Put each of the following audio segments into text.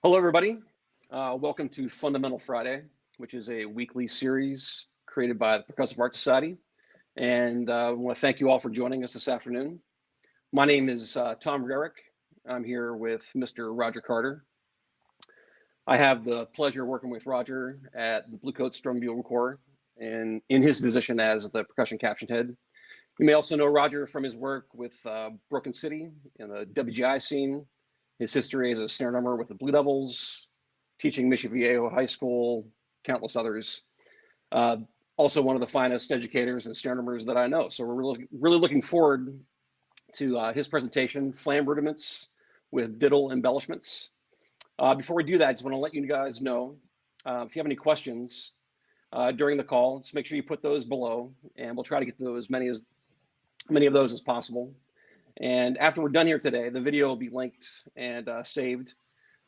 Hello, everybody. Welcome to Fundamental Friday, which is a weekly series created by the Percussive Art Society. And I want to thank you all for joining us this afternoon. My name is Tom Rarick. I'm here with Mr. Roger Carter. I have the pleasure of working with Roger at the Bluecoats Drum Bugle Corps and in his position as the percussion caption head. You may also know Roger from his work with Broken City in the WGI scene, his history as a snare drummer with the Blue Devils, teaching Mission Viejo High School, countless others. Also one of the finest educators and snare drummers that I know. So we're really looking forward to his presentation, Flam Rudiments with Diddle Embellishments. Before we do that, I just want to let you guys know, if you have any questions during the call, just make sure you put those below, and we'll try to get to as many of those as possible. And after we're done here today, the video will be linked and saved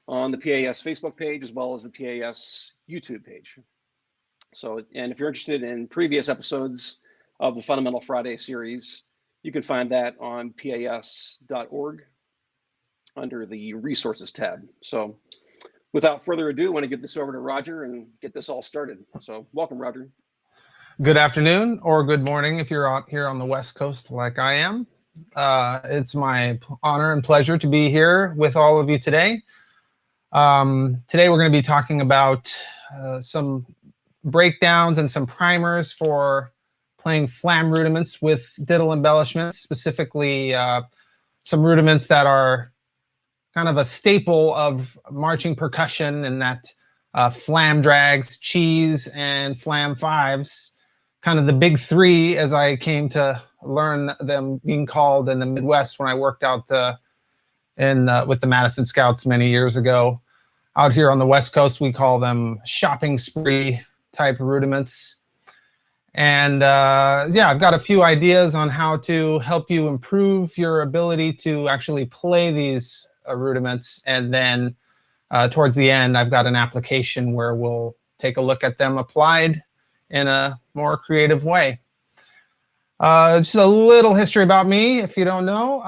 on the PAS Facebook page, as well as the PAS YouTube page. So, and if you're interested in previous episodes of the Fundamental Friday series, you can find that on pas.org under the resources tab. So without further ado, I want to get this over to Roger and get this all started. So welcome, Roger. Good afternoon or good morning if you're out here on the West Coast like I am. It's my honor and pleasure to be here with all of you today. Today we're going to be talking about some breakdowns and some primers for playing Flam Rudiments with Diddle Embellishments, specifically some rudiments that are kind of a staple of marching percussion, and that Flam Drags, Cheese, and Flam Fives, kind of the big three as I came to learn them being called in the Midwest when I worked out with the Madison Scouts many years ago. Out here on the West Coast, we call them shopping spree type rudiments. And yeah, I've got a few ideas on how to help you improve your ability to actually play these rudiments. And then towards the end, I've got an application where we'll take a look at them applied in a more creative way. Just a little history about me, if you don't know.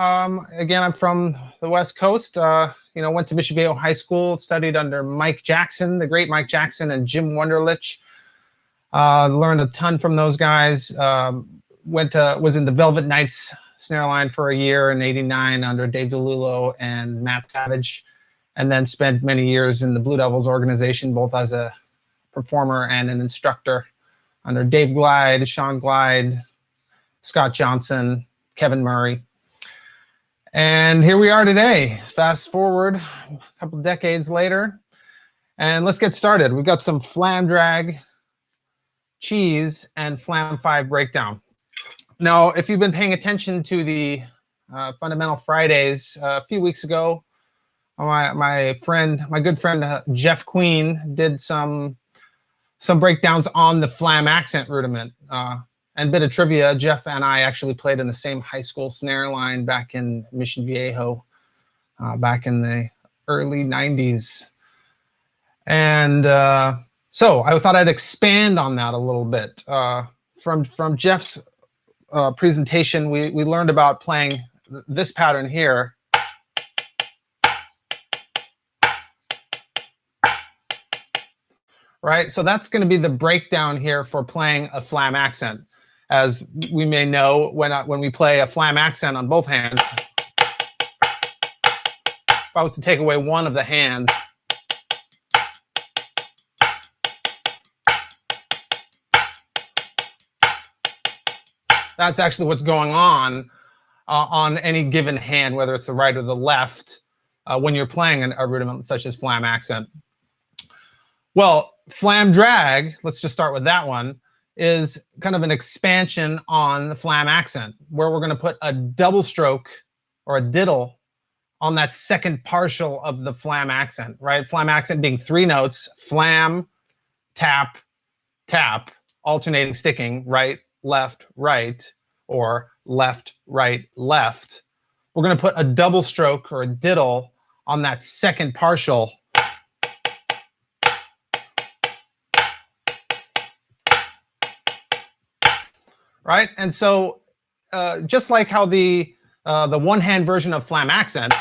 Again, I'm from the West Coast. Went to Mission Viejo High School, studied under Mike Jackson, the great Mike Jackson, and Jim Wunderlich. Learned a ton from those guys. Was in the Velvet Knights snare line for a year in '89 under Dave DeLulo and Matt Savage, and then spent many years in the Blue Devils organization, both as a performer and an instructor under Dave Glide, Sean Glide, Scott Johnson, Kevin Murray. And here we are today. Fast forward a couple decades later, and let's get started. We've got some Flam Drag, Cheese, and Flam 5 breakdown. Now, if you've been paying attention to the Fundamental Fridays a few weeks ago, my good friend Jeff Queen did some breakdowns on the Flam accent rudiment. And bit of trivia, Jeff and I actually played in the same high school snare line back in Mission Viejo, back in the early 90s. And so I thought I'd expand on that a little bit. From Jeff's presentation, we learned about playing this pattern here. Right, so that's going to be the breakdown here for playing a Flam accent. As we may know, when we play a Flam accent on both hands, if I was to take away one of the hands, that's actually what's going on any given hand, whether it's the right or the left, when you're playing a rudiment such as Flam accent. Well, Flam Drag, let's just start with that one, is kind of an expansion on the Flam accent, where we're going to put a double stroke or a diddle on that second partial of the Flam accent, right? Flam accent being three notes: flam, tap, tap, alternating sticking, right, left, or left, right, left. We're going to put a double stroke or a diddle on that second partial. Right, and so just like how the one-hand version of Flam accent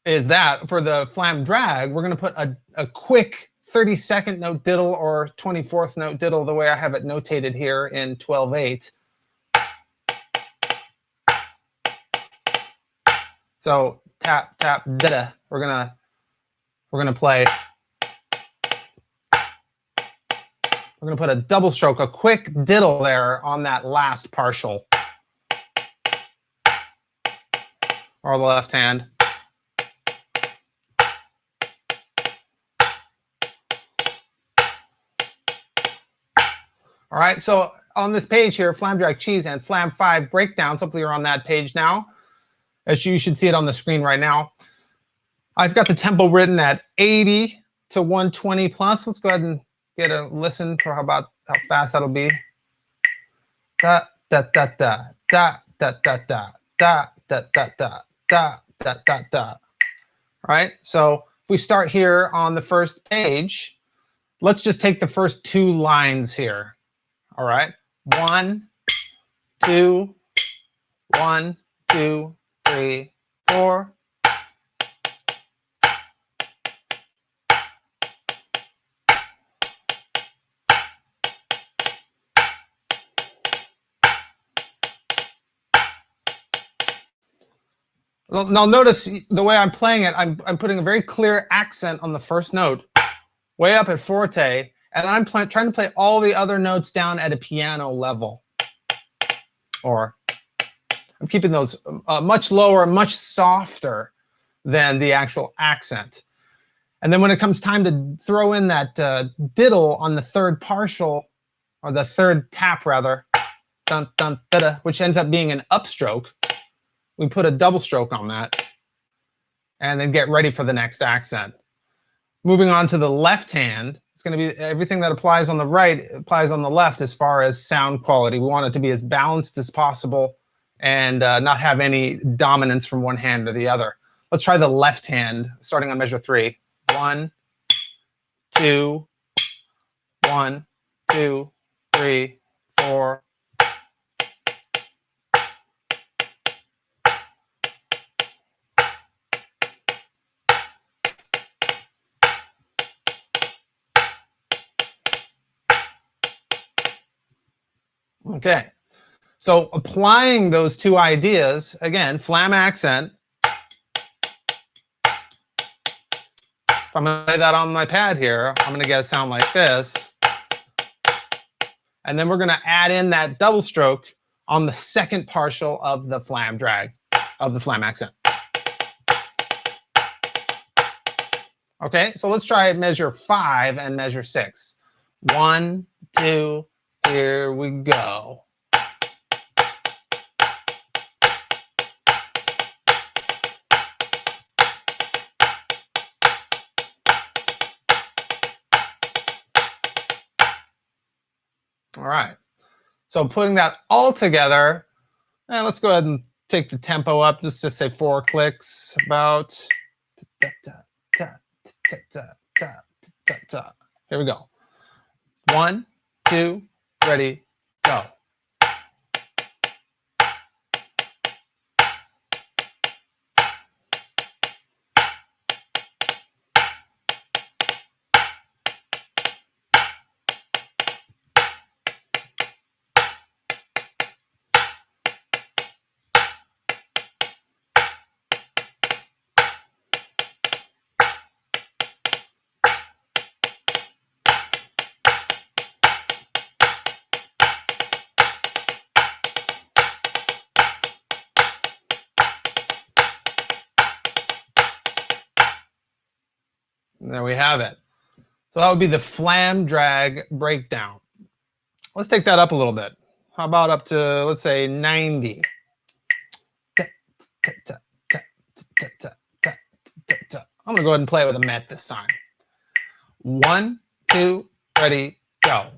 is that for the Flam Drag, we're going to put a quick 32nd note diddle or 24th note diddle, the way I have it notated here in 12/8. So tap, tap, da-da. We're gonna play. We're gonna put a double stroke, a quick diddle there on that last partial. Or the left hand. All right, so on this page here, Flam Drag Cheese and Flam 5 breakdowns. Hopefully you're on that page now. As you should see it on the screen right now. I've got the tempo written at 80 to 120 plus. Let's go ahead and get a listen for how fast that'll be. Da da da da da da da da da da da da da da da da. All right, so if we start here on the first page, let's just take the first 2 lines here. All right, 1, 2, 1, 2, 3, 4. Now notice the way I'm playing it, I'm putting a very clear accent on the first note, way up at forte, and then I'm trying to play all the other notes down at a piano level. Or I'm keeping those much lower, much softer than the actual accent. And then when it comes time to throw in that diddle on the third partial, or the third tap rather, dun, dun, da, da, which ends up being an upstroke, we put a double stroke on that and then get ready for the next accent. Moving on to the left hand, it's going to be everything that applies on the right applies on the left as far as sound quality. We want it to be as balanced as possible and not have any dominance from one hand or the other. Let's try the left hand, starting on measure 3. 1, 2, 1, 2, 3, 4. Okay, so applying those 2 ideas, again, Flam accent. If I'm going to play that on my pad here, I'm going to get a sound like this. And then we're going to add in that double stroke on the second partial of the Flam Drag, of the Flam accent. Okay, so let's try measure 5 and measure 6. 1, 2, here we go. All right, so putting that all together, and let's go ahead and take the tempo up, just to say 4 clicks, about. Here we go. 1, 2, ready, go. There we have it. So that would be the Flam Drag breakdown. Let's take that up a little bit. How about up to, let's say, 90? I'm going to go ahead and play it with a met this time. 1, 2, ready, go.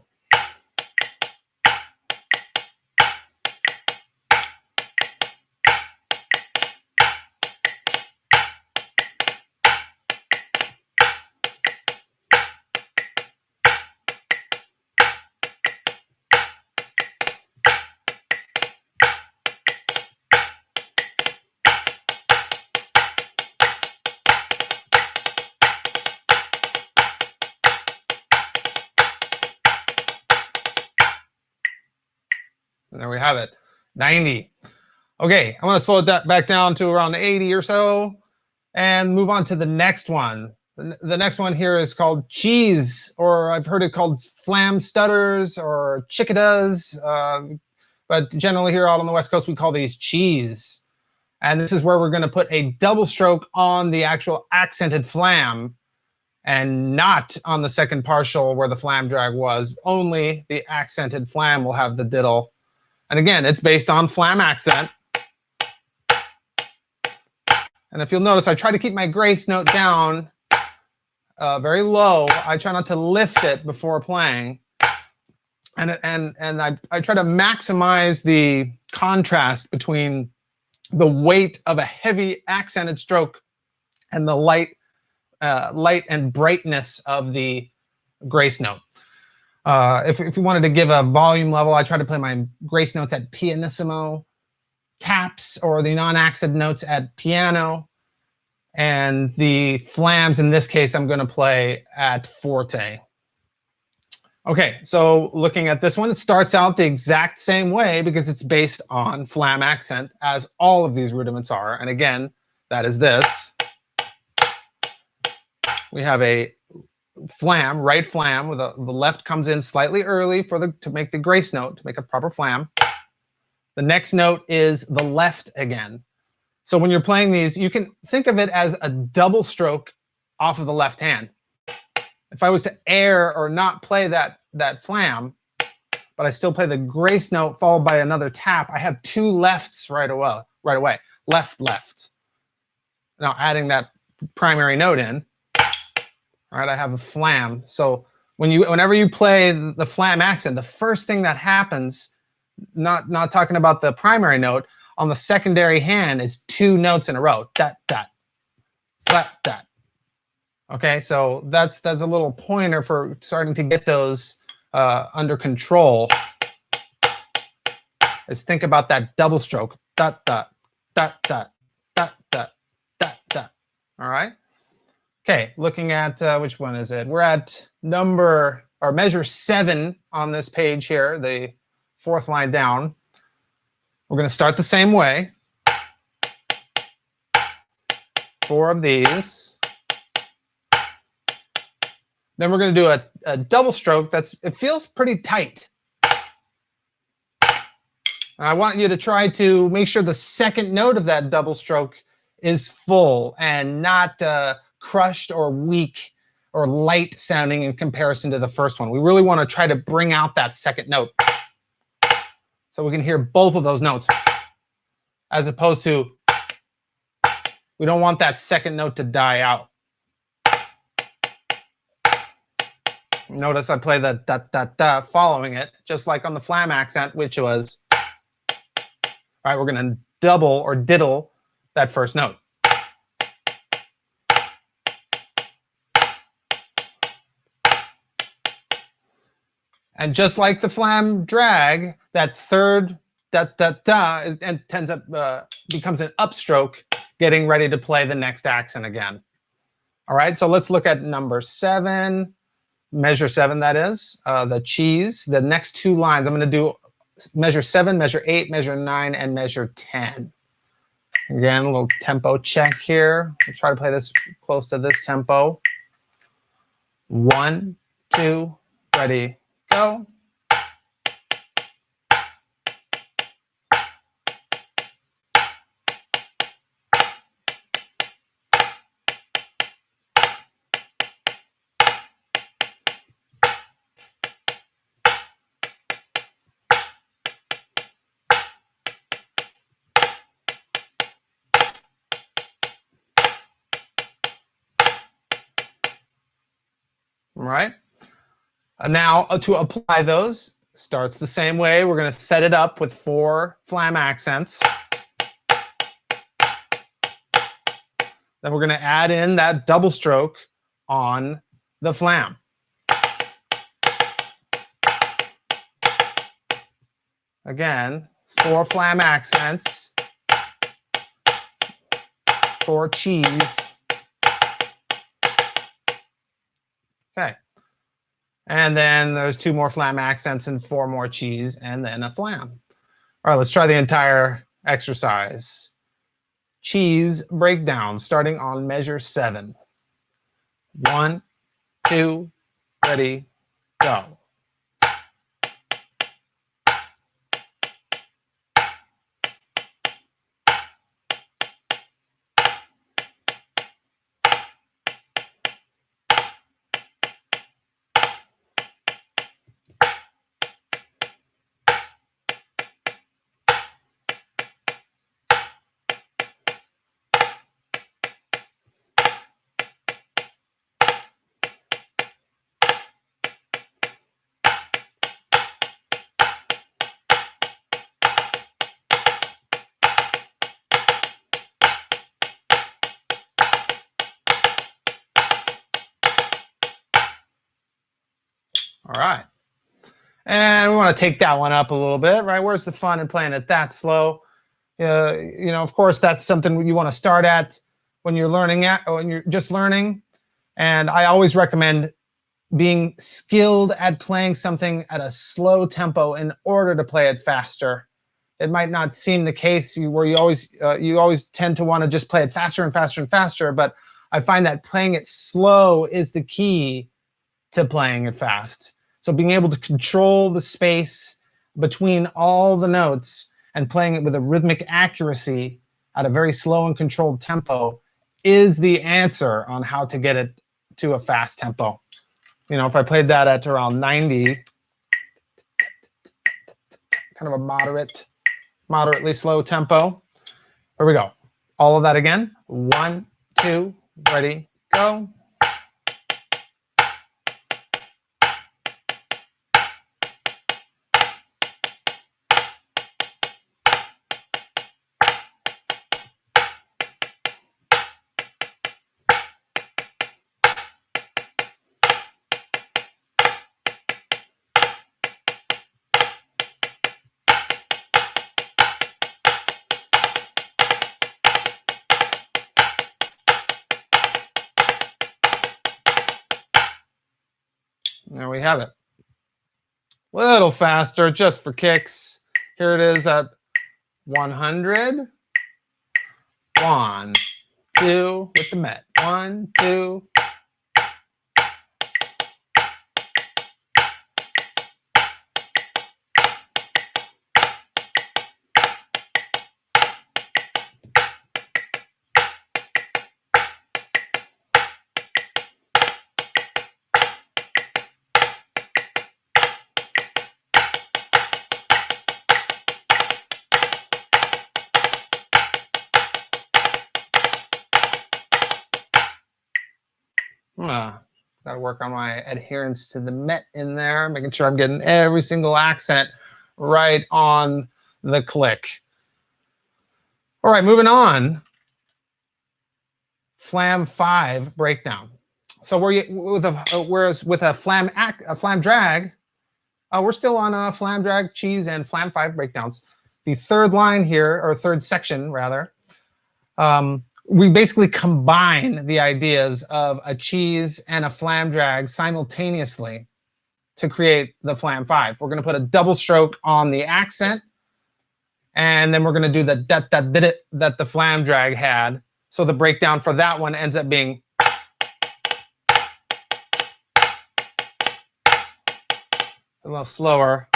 And there we have it, 90. Okay, I'm going to slow it back down to around 80 or so and move on to the next one. The next one here is called cheese, or I've heard it called flam stutters or chickadas. But generally here out on the West Coast, we call these cheese. And this is where we're going to put a double stroke on the actual accented flam and not on the second partial where the flam drag was. Only the accented flam will have the diddle. And again, it's based on flam accent. And if you'll notice, I try to keep my grace note down very low. I try not to lift it before playing. And I try to maximize the contrast between the weight of a heavy accented stroke and the light and brightness of the grace note. If you wanted to give a volume level, I try to play my grace notes at pianissimo, taps or the non-accented notes at piano, and the flams in this case I'm going to play at forte. Okay, so looking at this one, it starts out the exact same way because it's based on flam accent, as all of these rudiments are. And again, that is this. We have a flam, right flam, with the left comes in slightly early to make the grace note, to make a proper flam. The next note is the left again. So when you're playing these, you can think of it as a double stroke off of the left hand. If I was to air or not play that flam, but I still play the grace note followed by another tap, I have two lefts right away. Left, left. Now adding that primary note in, all right, I have a flam. So whenever you play the flam accent, the first thing that happens, not talking about the primary note, on the secondary hand is two notes in a row. Dat, dat, flat, dat. Okay, so that's a little pointer for starting to get those under control. Is think about that double stroke. Dat, dat, dat, dat, dat, dat, dat, dat. All right. Okay, looking at which one is it? We're at measure 7 on this page here, the 4th line down. We're going to start the same way. 4 of these. Then we're going to do a double stroke. It feels pretty tight. And I want you to try to make sure the second note of that double stroke is full and not crushed or weak or light sounding in comparison to the first one. We really want to try to bring out that second note so we can hear both of those notes, as opposed to, we don't want that second note to die out. Notice I play the da da da following it, just like on the flam accent, which was, all right, we're going to double or diddle that first note. And just like the flam drag, that third da da da becomes an upstroke, getting ready to play the next accent again. All right, so let's look at number 7, measure 7, that is, the cheese. The next 2 lines, I'm going to do measure 7, measure 8, measure 9, and measure 10. Again, a little tempo check here. We'll try to play this close to this tempo. 1, 2, ready, go. All right. Now to apply those, starts the same way. We're going to set it up with 4 flam accents. Then we're going to add in that double stroke on the flam. Again, 4 flam accents, 4 cheese. Okay. And then there's 2 more flam accents and 4 more cheese, and then a flam. All right, let's try the entire exercise. Cheese breakdown starting on measure 7. 1, 2, ready, go. All right. And we want to take that one up a little bit, right? Where's the fun in playing it that slow? You know, of course, that's something you want to start at when you're learning when you're just learning. And I always recommend being skilled at playing something at a slow tempo in order to play it faster. It might not seem the case where you always tend to want to just play it faster and faster and faster, but I find that playing it slow is the key to playing it fast. So being able to control the space between all the notes and playing it with a rhythmic accuracy at a very slow and controlled tempo is the answer on how to get it to a fast tempo. You know, if I played that at around 90, kind of a moderately slow tempo. Here we go. All of that again. 1, 2, ready, go. There we have it. A little faster, just for kicks. Here it is at 100. 1, 2, with the met. 1, 2. Got to work on my adherence to the met in there, making sure I'm getting every single accent right on the click. All right, moving on. Flam 5 breakdown. So whereas with a flam drag, we're still on a flam drag, cheese, and flam 5 breakdowns. The third line here, or third section rather, we basically combine the ideas of a cheese and a flam drag simultaneously to create the flam 5. We're going to put a double stroke on the accent, and then we're going to do the that the flam drag had. So the breakdown for that one ends up being a little slower.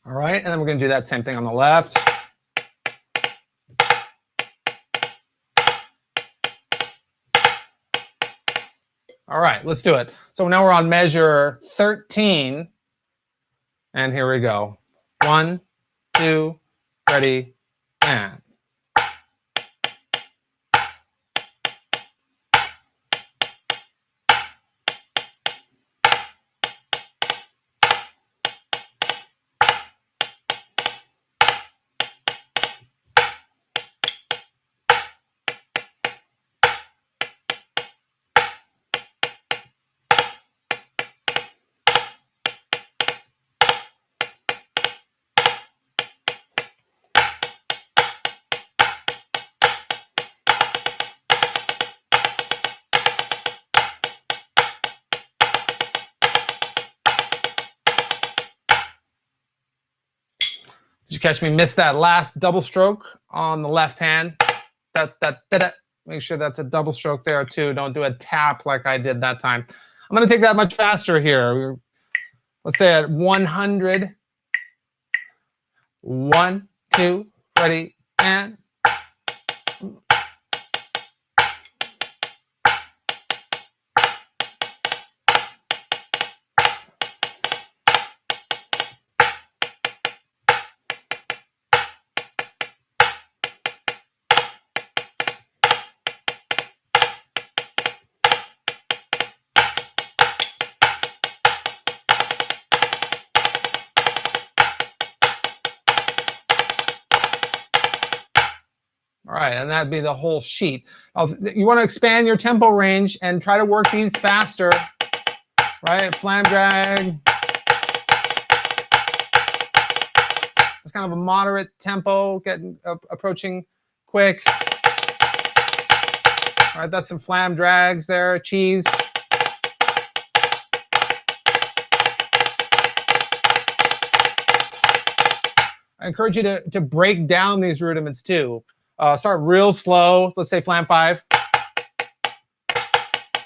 All right, and then we're going to do that same thing on the left. All right, let's do it. So now we're on measure 13. And here we go. 1, 2, ready, and. catch me miss that last double stroke on the left hand? Da, da, da, da. Make sure that's a double stroke there too. Don't do a tap like I did that time. I'm going to take that much faster here. Let's say at 100. 1, 2, ready, and all right, and that'd be the whole sheet. You want to expand your tempo range and try to work these faster, right? Flam drag. It's kind of a moderate tempo, getting approaching quick. All right, that's some flam drags there. Cheese. I encourage you to break down these rudiments too. Start real slow, let's say flam 5,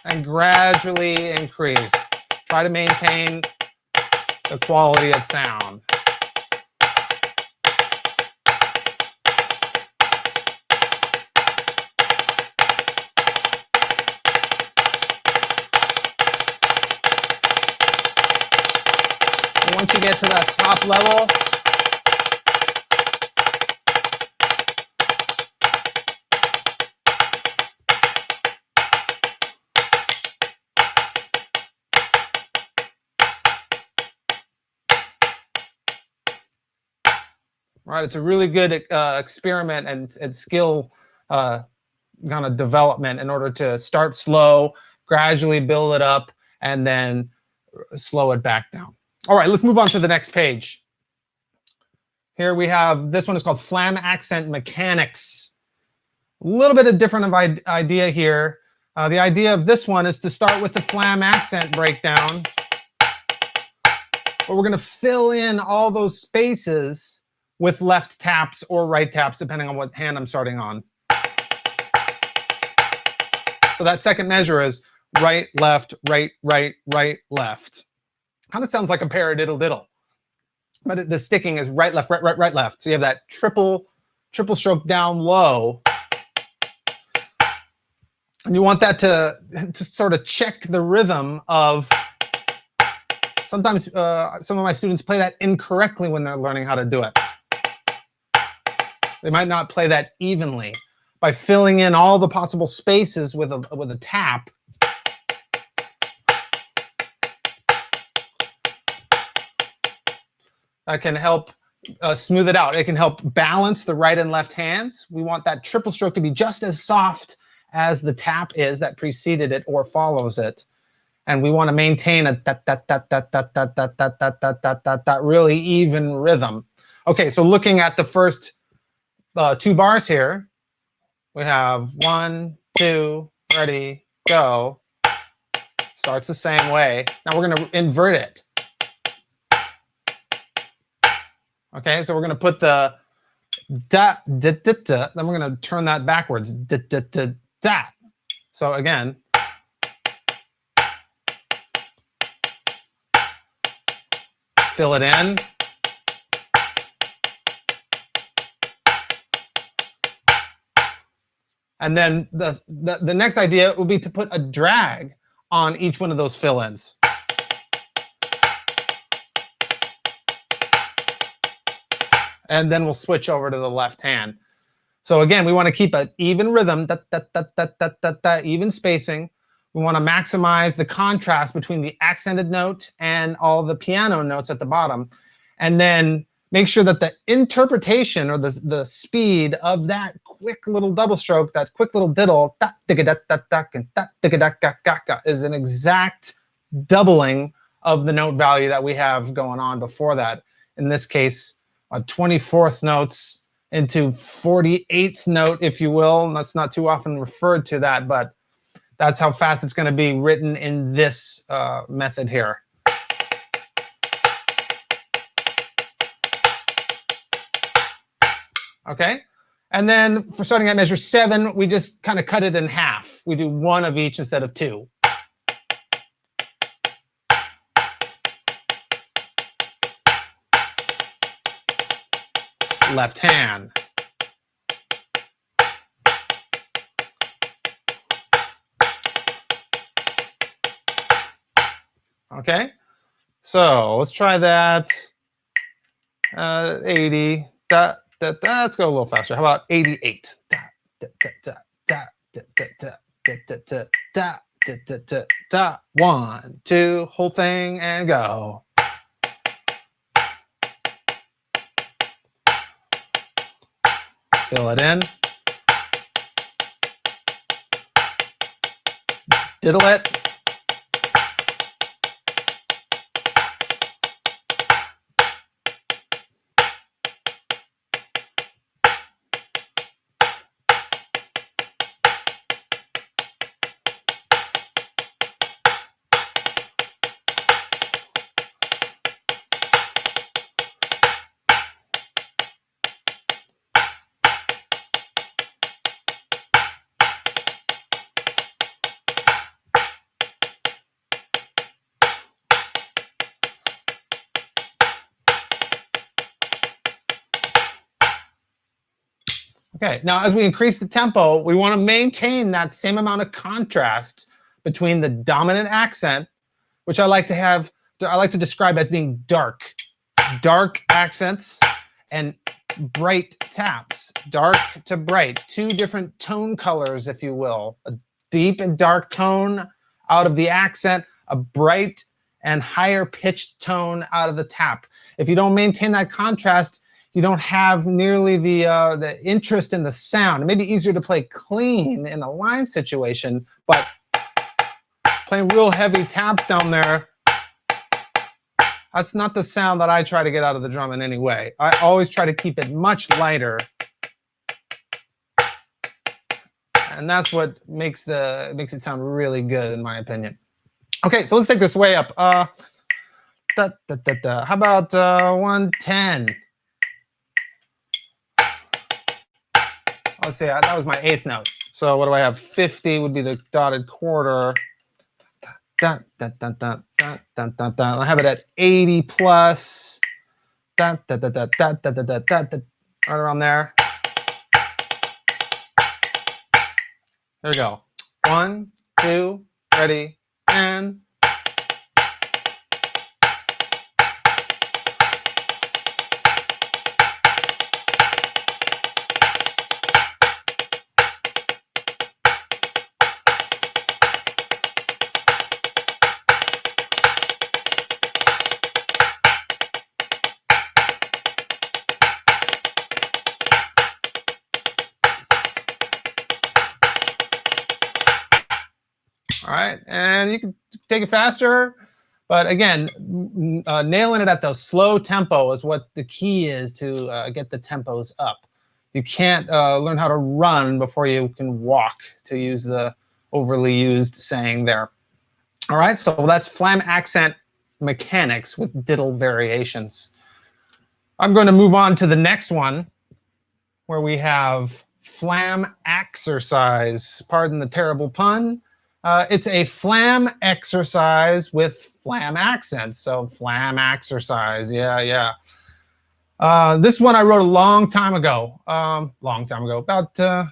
and gradually increase. Try to maintain the quality of sound. And once you get to that top level, right, it's a really good experiment and skill kind of development in order to start slow, gradually build it up, and then slow it back down. All right, let's move on to the next page. Here we have, this one is called Flam Accent Mechanics. A little bit of different idea here. The idea of this one is to start with the flam accent breakdown, but we're going to fill in all those spaces with left taps or right taps, depending on what hand I'm starting on. So that second measure is right, left, right, right, right, left. Kind of sounds like a paradiddle diddle, but the sticking is right, left, right, right, right, left. So you have that triple stroke down low. And you want that to sort of check the rhythm of, sometimes some of my students play that incorrectly when they're learning how to do it. They might not play that evenly. By filling in all the possible spaces with a tap, that can help smooth it out. It can help balance the right and left hands. We want that triple stroke to be just as soft as the tap is that preceded it or follows it. And we want to maintain a that really even rhythm. Okay, so looking at the first 2 bars here, we have 1, 2, ready, go. Starts the same way. Now we're going to invert it. Okay, so we're going to put the da, da, da, da. Then we're going to turn that backwards. Da, da, da, da. So again, fill it in. And then the next idea would be to put a drag on each one of those fill-ins. And then we'll switch over to the left hand. So again, we want to keep an even rhythm, even spacing. We want to maximize the contrast between the accented note and all the piano notes at the bottom. And then make sure that the interpretation or the speed of that quick little double stroke, that quick little diddle, is an exact doubling of the note value that we have going on before that. In this case, 24th notes into 48th note, if you will. And that's not too often referred to that, but that's how fast it's going to be written in this method here. Okay. And then for starting at measure 7, we just kind of cut it in half. We do 1 of each instead of 2. Left hand. Okay, so let's try that. 80. Let's go a little faster. How about 88? 1, 2, whole thing and go. Fill it in. Diddle it. Okay, now as we increase the tempo, we want to maintain that same amount of contrast between the dominant accent, which I like to describe as being dark accents, and bright taps, dark to bright, 2 different tone colors, if you will, a deep and dark tone out of the accent, a bright and higher pitched tone out of the tap. If you don't maintain that contrast, you don't have nearly the interest in the sound. It may be easier to play clean in a line situation, but playing real heavy taps down there, that's not the sound that I try to get out of the drum in any way. I always try to keep it much lighter. And that's what makes it sound really good, in my opinion. Okay, so let's take this way up. How about 110? Let's see, that was my 8th note. So what do I have? 50 would be the dotted quarter. I have it at 80 plus. Right around there. There we go. 1, 2, ready, and all right, and you can take it faster, but again, nailing it at the slow tempo is what the key is to get the tempos up. You can't learn how to run before you can walk, to use the overly used saying there. All right, so that's Flam accent mechanics with diddle variations. I'm going to move on to the next one, where we have Flam exercise. Pardon the terrible pun. It's a Flam exercise with Flam accents. So Flam exercise, yeah. This one I wrote a long time ago, about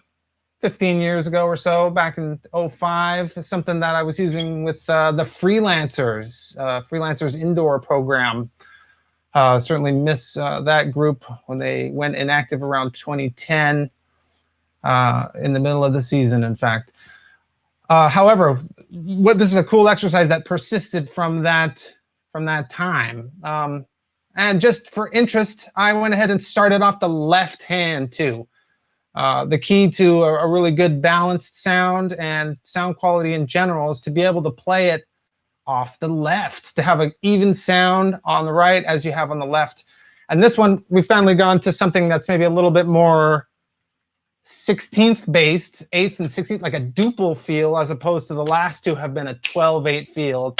15 years ago or so, back in 05. Something that I was using with the Freelancers Indoor program. Certainly miss that group when they went inactive around 2010, in the middle of the season, in fact. However, this is a cool exercise that persisted from that time. And just for interest, I went ahead and started off the left hand too. The key to a really good balanced sound and sound quality in general is to be able to play it off the left, to have an even sound on the right as you have on the left. And this one, we've finally gone to something that's maybe a little bit more 16th based, 8th and 16th, like a duple feel, as opposed to the last two have been a 12/8 feel.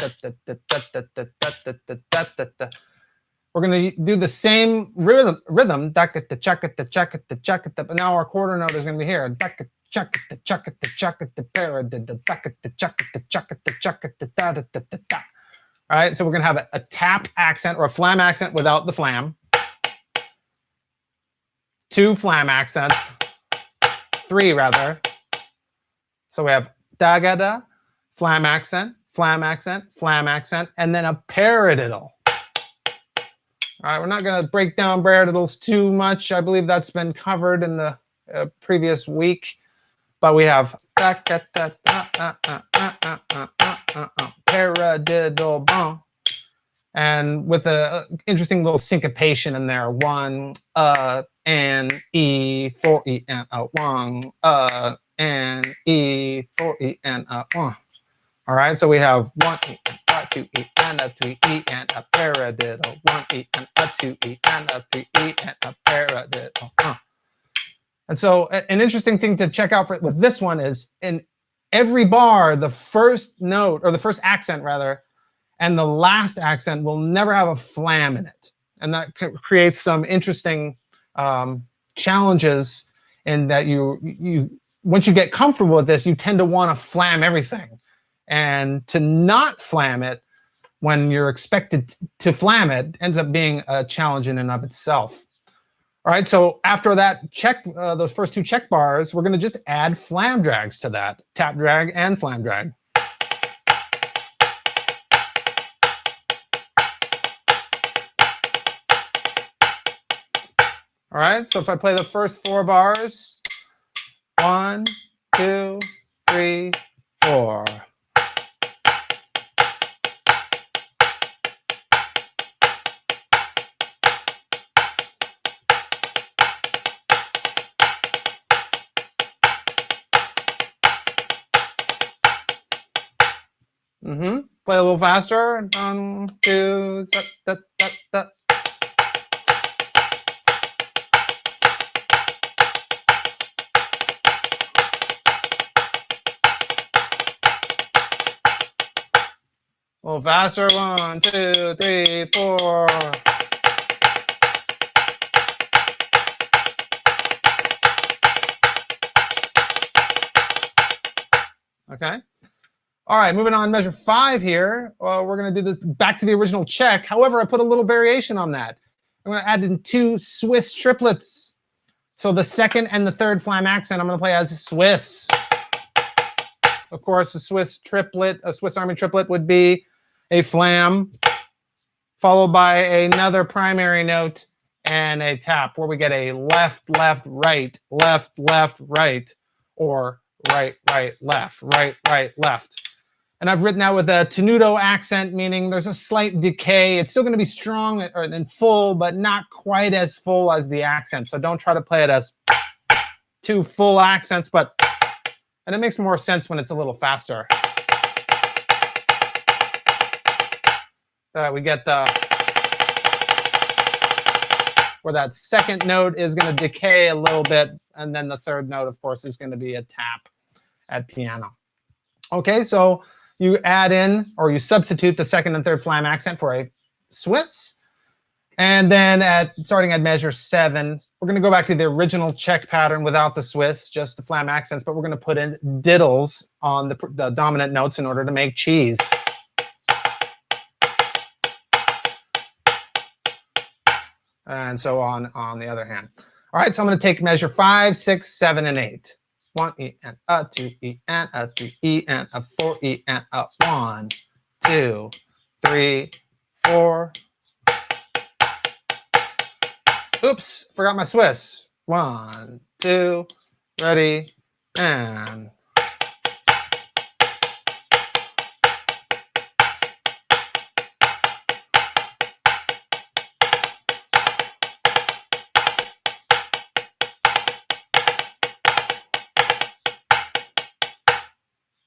We're going to do the same rhythm. But now our quarter note is going to be here. All right, so we're going to have a tap accent or a flam accent without the flam. 2 flam accents. 3 rather. So we have da-ga-da, flam accent, flam accent, flam accent, and then a paradiddle. All right, we're not going to break down paradiddles too much. I believe that's been covered in the previous week. But we have paradiddle bum, and with a interesting little syncopation in there. 1 and E 4 E and a 1 and E 4 E and a 1. All right, so we have 1 E and a 2 E and a 3 E and a paradiddle. 1 E and a 2 E and a 3 E and a paradiddle. And so an interesting thing to check out with this one is in every bar, the first note, or the first accent rather, and the last accent will never have a flam in it. And that creates some interesting challenges in that you once you get comfortable with this, you tend to want to flam everything. And to not flam it when you're expected to flam it ends up being a challenge in and of itself. All right, so after that check, those first 2 check bars, we're going to just add flam drags to that, tap drag and flam drag. All right, so if I play the first 4 bars, 1, 2, 3, 4. Play a little faster. 1, 2, da, da, da. A little faster. 1, 2, 3, 4. Okay. All right, moving on, measure 5 here. We're going to do this back to the original check. However, I put a little variation on that. I'm going to add in 2 Swiss triplets. So the second and the third flam accent, I'm going to play as Swiss. Of course, a Swiss triplet, a Swiss Army triplet would be a flam, followed by another primary note and a tap, where we get a left, left, right, left, left, right, or right, right, left, right, right, left. And I've written that with a tenuto accent, meaning there's a slight decay. It's still going to be strong and full, but not quite as full as the accent. So don't try to play it as 2 full accents, and it makes more sense when it's a little faster. We get where that second note is going to decay a little bit, and then the third note, of course, is going to be a tap at piano. Okay, so you add in, or you substitute the second and third flam accent for a Swiss. And then starting at measure 7, we're going to go back to the original check pattern without the Swiss, just the flam accents, but we're going to put in diddles on the dominant notes in order to make cheese. And so on the other hand. All right, so I'm going to take measure 5, 6, 7, and 8. 1 E and a 2 E and a 3 E and a 4 E and a 1, 2, 3, 4. Oops, forgot my Swiss. 1, 2, ready, and.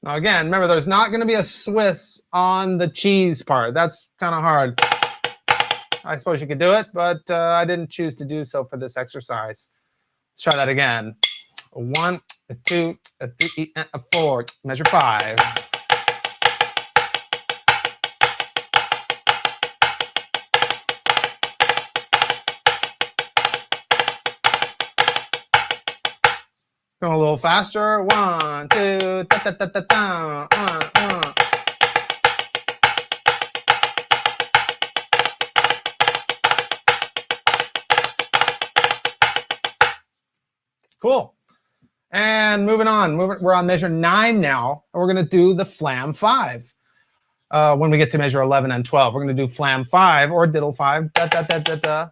Now again, remember, there's not going to be a Swiss on the cheese part. That's kind of hard. I suppose you could do it, but I didn't choose to do so for this exercise. Let's try that again. 1, 2, 3, and 4. Measure 5. Going a little faster. 1, 2, da, da, da, da, da, Cool. And moving on. We're on measure 9 now, and we're going to do the Flam 5. When we get to measure 11 and 12, we're going to do Flam 5 or Diddle 5. Da, da, da, da, da.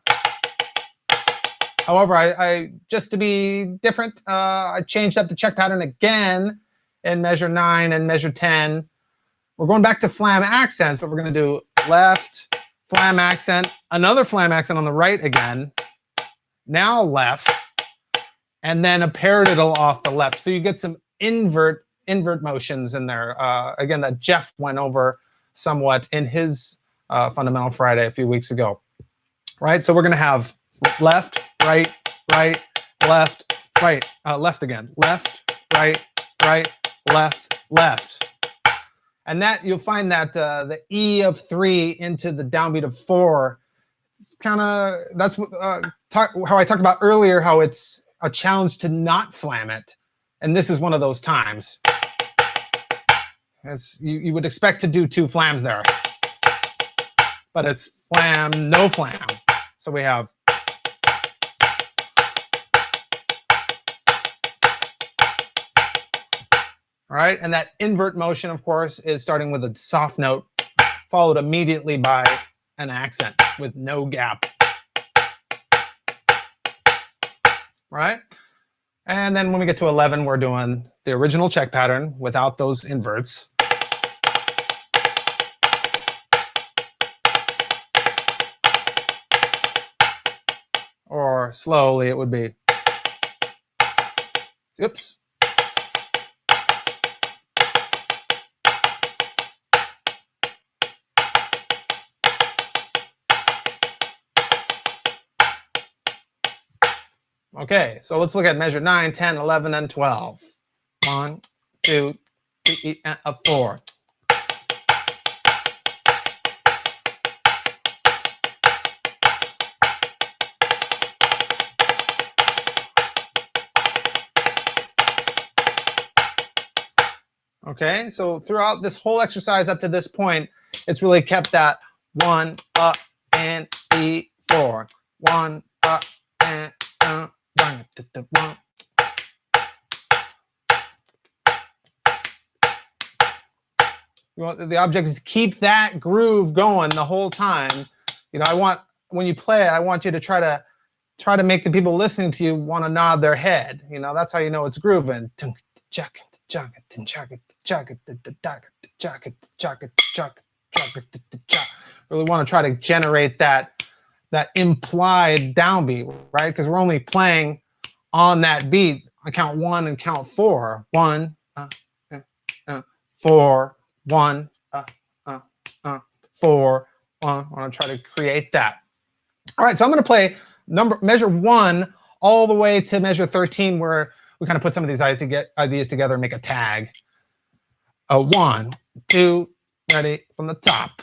However, I just to be different, I changed up the check pattern again in measure 9 and measure 10. We're going back to Flam accents, but we're going to do left, Flam accent, another Flam accent on the right again, now left, and then a paradiddle off the left. So you get some invert motions in there. Again, that Jeff went over somewhat in his Fundamental Friday a few weeks ago. Right, so we're going to have left, right, right, left, right, left again, left, right, right, left, left. And that you'll find that the E of 3 into the downbeat of 4, it's kind of, that's how I talked about earlier, how it's a challenge to not flam it. And this is one of those times. As you would expect to do 2 flams there. But it's flam, no flam. So we have all right, and that invert motion, of course, is starting with a soft note, followed immediately by an accent with no gap. Right? And then when we get to 11, we're doing the original check pattern without those inverts. Or slowly, it would be, oops. Okay, so let's look at measure 9, 10, 11, and 12. 1, 2, 3, and 4. Okay, so throughout this whole exercise up to this point, it's really kept that 1 up and E4. 1 up and the object is to keep that groove going the whole time. You know, I want, when you play it, I want you to try to make the people listening to you want to nod their head. You know, that's how you know it's grooving. Really want to try to generate that implied downbeat, right? Because we're only playing on that beat on count 1 and count 4. 1, 4, 1, 4, 1. I want to try to create that. All right, so I'm going to play measure 1 all the way to measure 13, where we kind of put some of these ideas together and make a tag. 1, 2, ready from the top.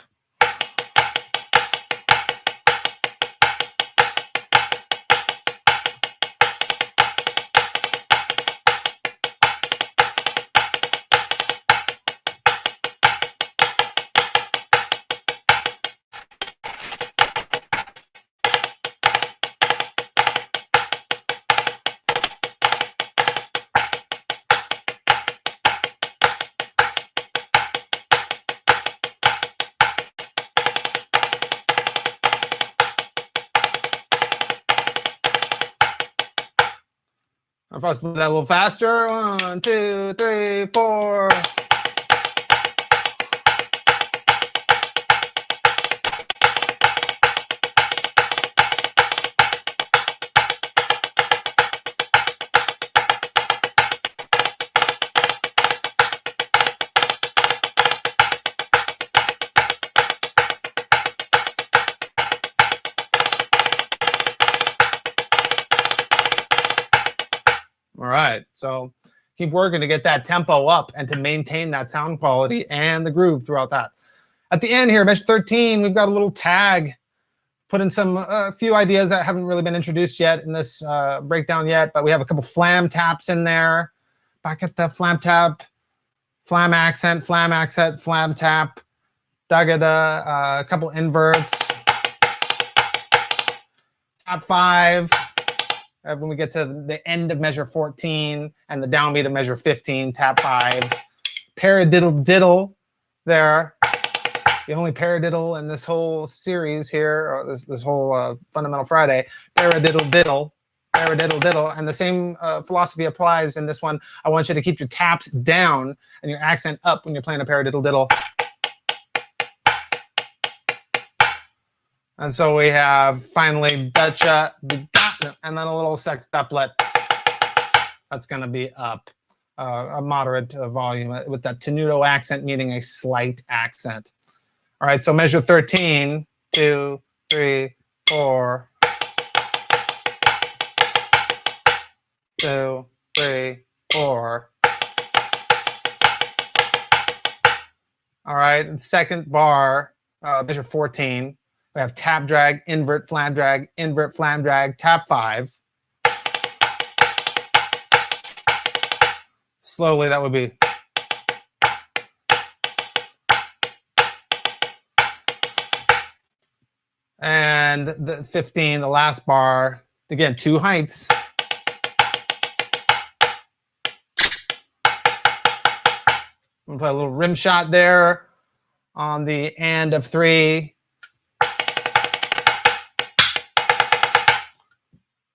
If I was to move that a little faster, 1, 2, 3, 4. All right, so keep working to get that tempo up and to maintain that sound quality and the groove throughout that. At the end here, measure 13, we've got a little tag put in some a few ideas that haven't really been introduced yet in this breakdown yet, but we have a couple flam taps in there. Back at the flam tap, flam accent, flam tap, da-ga-da, a couple inverts. Tap 5. When we get to the end of measure 14 and the downbeat of measure 15, tap 5. Paradiddle diddle there. The only paradiddle in this whole series here, or this whole Fundamental Friday. Paradiddle diddle. Paradiddle diddle. And the same philosophy applies in this one. I want you to keep your taps down and your accent up when you're playing a paradiddle diddle. And so we have finally da-cha, and then a little sextuplet. That's going to be up, a moderate volume with that tenuto accent, meaning a slight accent. All right, so measure 13, 2, 3, 4. 2, 3, 4. All right, second bar, measure 14. We have tap drag, invert, flam drag, tap 5. Slowly, that would be. And the 15, the last bar, again, 2 heights. I'm gonna play a little rim shot there on the end of 3.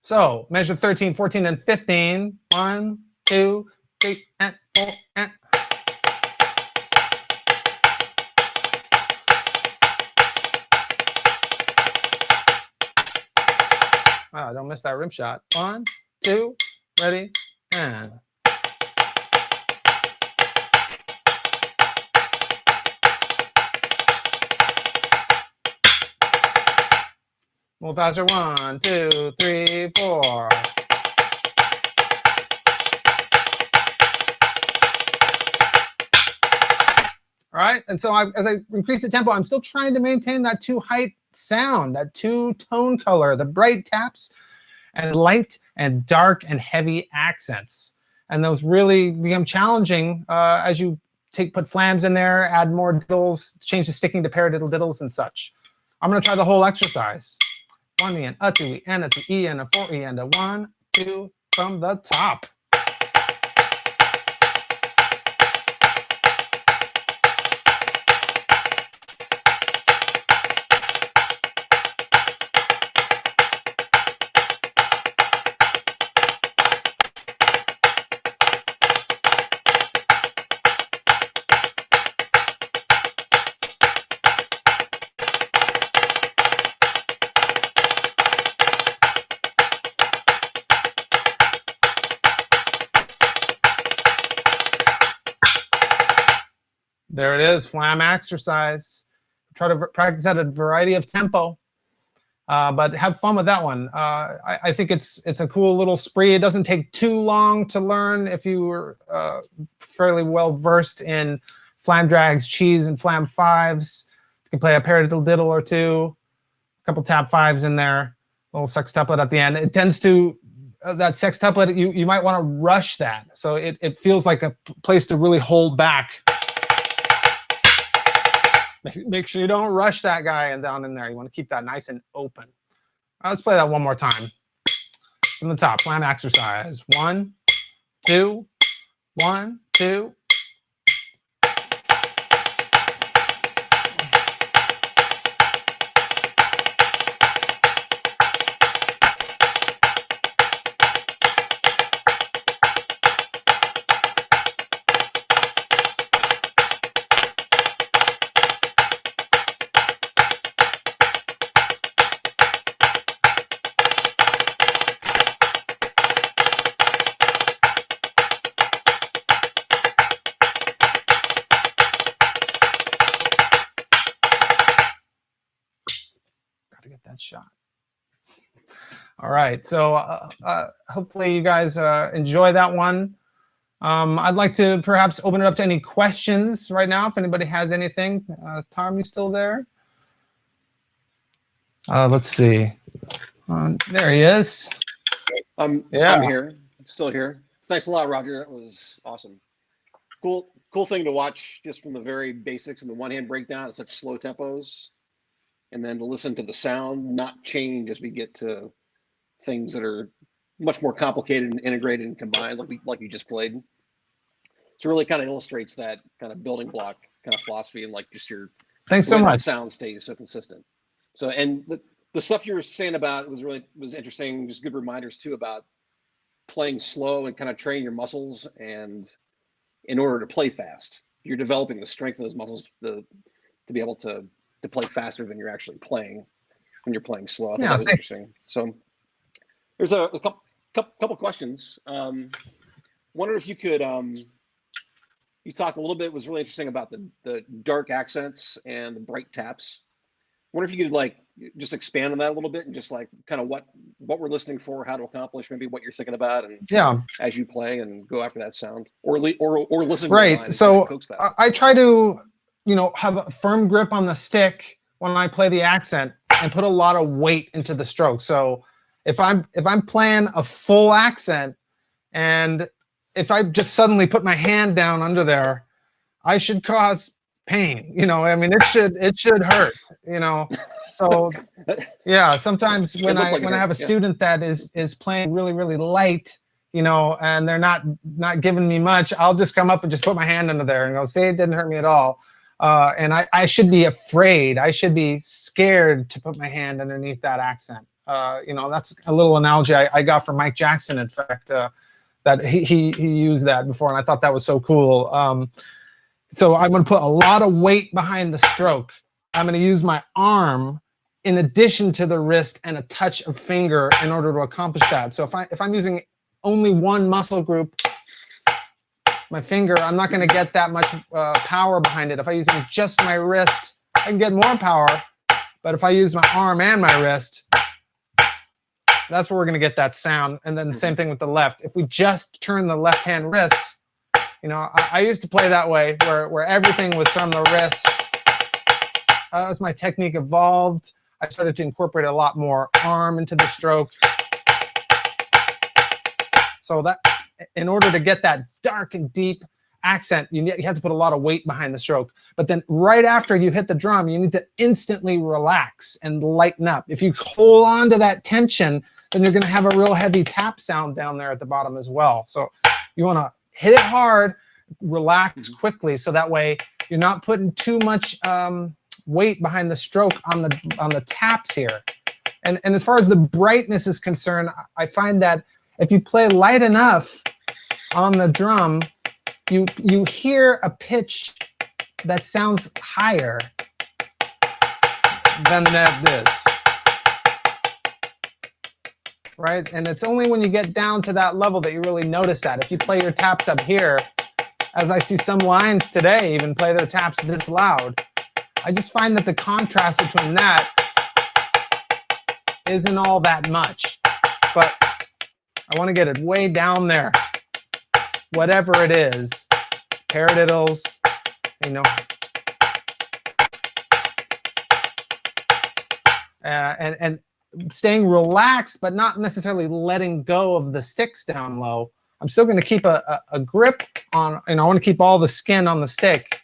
So measure 13, 14, and 15. 1, 2, 3, and 4, and. Wow, don't miss that rim shot. 1, 2, ready, and. Move faster. 1, 2, 3, 4. All right, and so as I increase the tempo, I'm still trying to maintain that 2 height sound, that 2 tone color, the bright taps and light and dark and heavy accents. And those really become challenging as you put flams in there, add more diddles, change the sticking to paradiddle diddles and such. I'm going to try the whole exercise. 1 E and a 2 E and a 2 E and a 4 E and a 1, 2 from the top. There it is, flam exercise. Try to practice at a variety of tempo, but have fun with that one. I think it's a cool little spree. It doesn't take too long to learn if you were fairly well versed in flam drags, cheese, and flam 5s. You can play a paradiddle diddle or 2, a couple tap 5s in there, a little sextuplet at the end. It tends to, that sextuplet, you might want to rush that. So it feels like a place to really hold back. Make sure you don't rush that guy and down in there. You want to keep that nice and open. Let's play that one more time. From the top, flam exercise. 1, 2, 1, 2. Get that shot. All right, so hopefully you guys enjoy that one. I'd like to perhaps open it up to any questions right now if anybody has anything. Tom, you still there? Let's see. There he is. I'm here. I'm still here. Thanks a lot, Roger. That was awesome. Cool thing to watch just from the very basics and the one-hand breakdown at such slow tempos, and then to listen to the sound not change as we get to things that are much more complicated and integrated and combined, like you just played. So it really kind of illustrates that kind of building block kind of philosophy and like just your thanks so much. The sound stays so consistent. So and the stuff you were saying about was interesting. Just good reminders too about playing slow and kind of training your muscles, and in order to play fast, you're developing the strength of those muscles to be able to play faster than you're actually playing when you're playing slow. I thought that was interesting. So there's a couple questions. Wondered if you could you talked a little bit, was really interesting about the dark accents and the bright taps. Wonder if you could like just expand on that a little bit and just like kind of what we're listening for, how to accomplish, maybe what you're thinking about, and as you play and go after that sound, or listen. Right. So I try to, have a firm grip on the stick when I play the accent and put a lot of weight into the stroke. So if I'm playing a full accent, and if I just suddenly put my hand down under there, I should cause pain. It should hurt. So yeah, sometimes when I have a student that is playing really, really light, and they're not giving me much, I'll just come up and just put my hand under there and go, see, it didn't hurt me at all. And I should be afraid. I should be scared to put my hand underneath that accent. That's a little analogy I got from Mike Jackson, in fact, that he used that before, and I thought that was so cool. So I'm going to put a lot of weight behind the stroke. I'm going to use my arm in addition to the wrist and a touch of finger in order to accomplish that. So if I'm using only one muscle group, my finger, I'm not going to get that much power behind it. If I'm using just my wrist, I can get more power. But if I use my arm and my wrist, that's where we're going to get that sound. And then the same thing with the left. If we just turn the left hand wrist, I used to play that way where everything was from the wrist. As my technique evolved, I started to incorporate a lot more arm into the stroke. So that in order to get that dark and deep accent, you have to put a lot of weight behind the stroke. But then right after you hit the drum, you need to instantly relax and lighten up. If you hold on to that tension, then you're going to have a real heavy tap sound down there at the bottom as well. So you want to hit it hard, relax quickly, so that way you're not putting too much weight behind the stroke on the taps here. And as far as the brightness is concerned, I find that if you play light enough on the drum, you hear a pitch that sounds higher than this. Right? And it's only when you get down to that level that you really notice that. If you play your taps up here, as I see some lines today even play their taps this loud, I just find that the contrast between that isn't all that much. But I want to get it way down there. Whatever it is, paradiddles, and staying relaxed, but not necessarily letting go of the sticks down low. I'm still going to keep a grip on, I want to keep all the skin on the stick,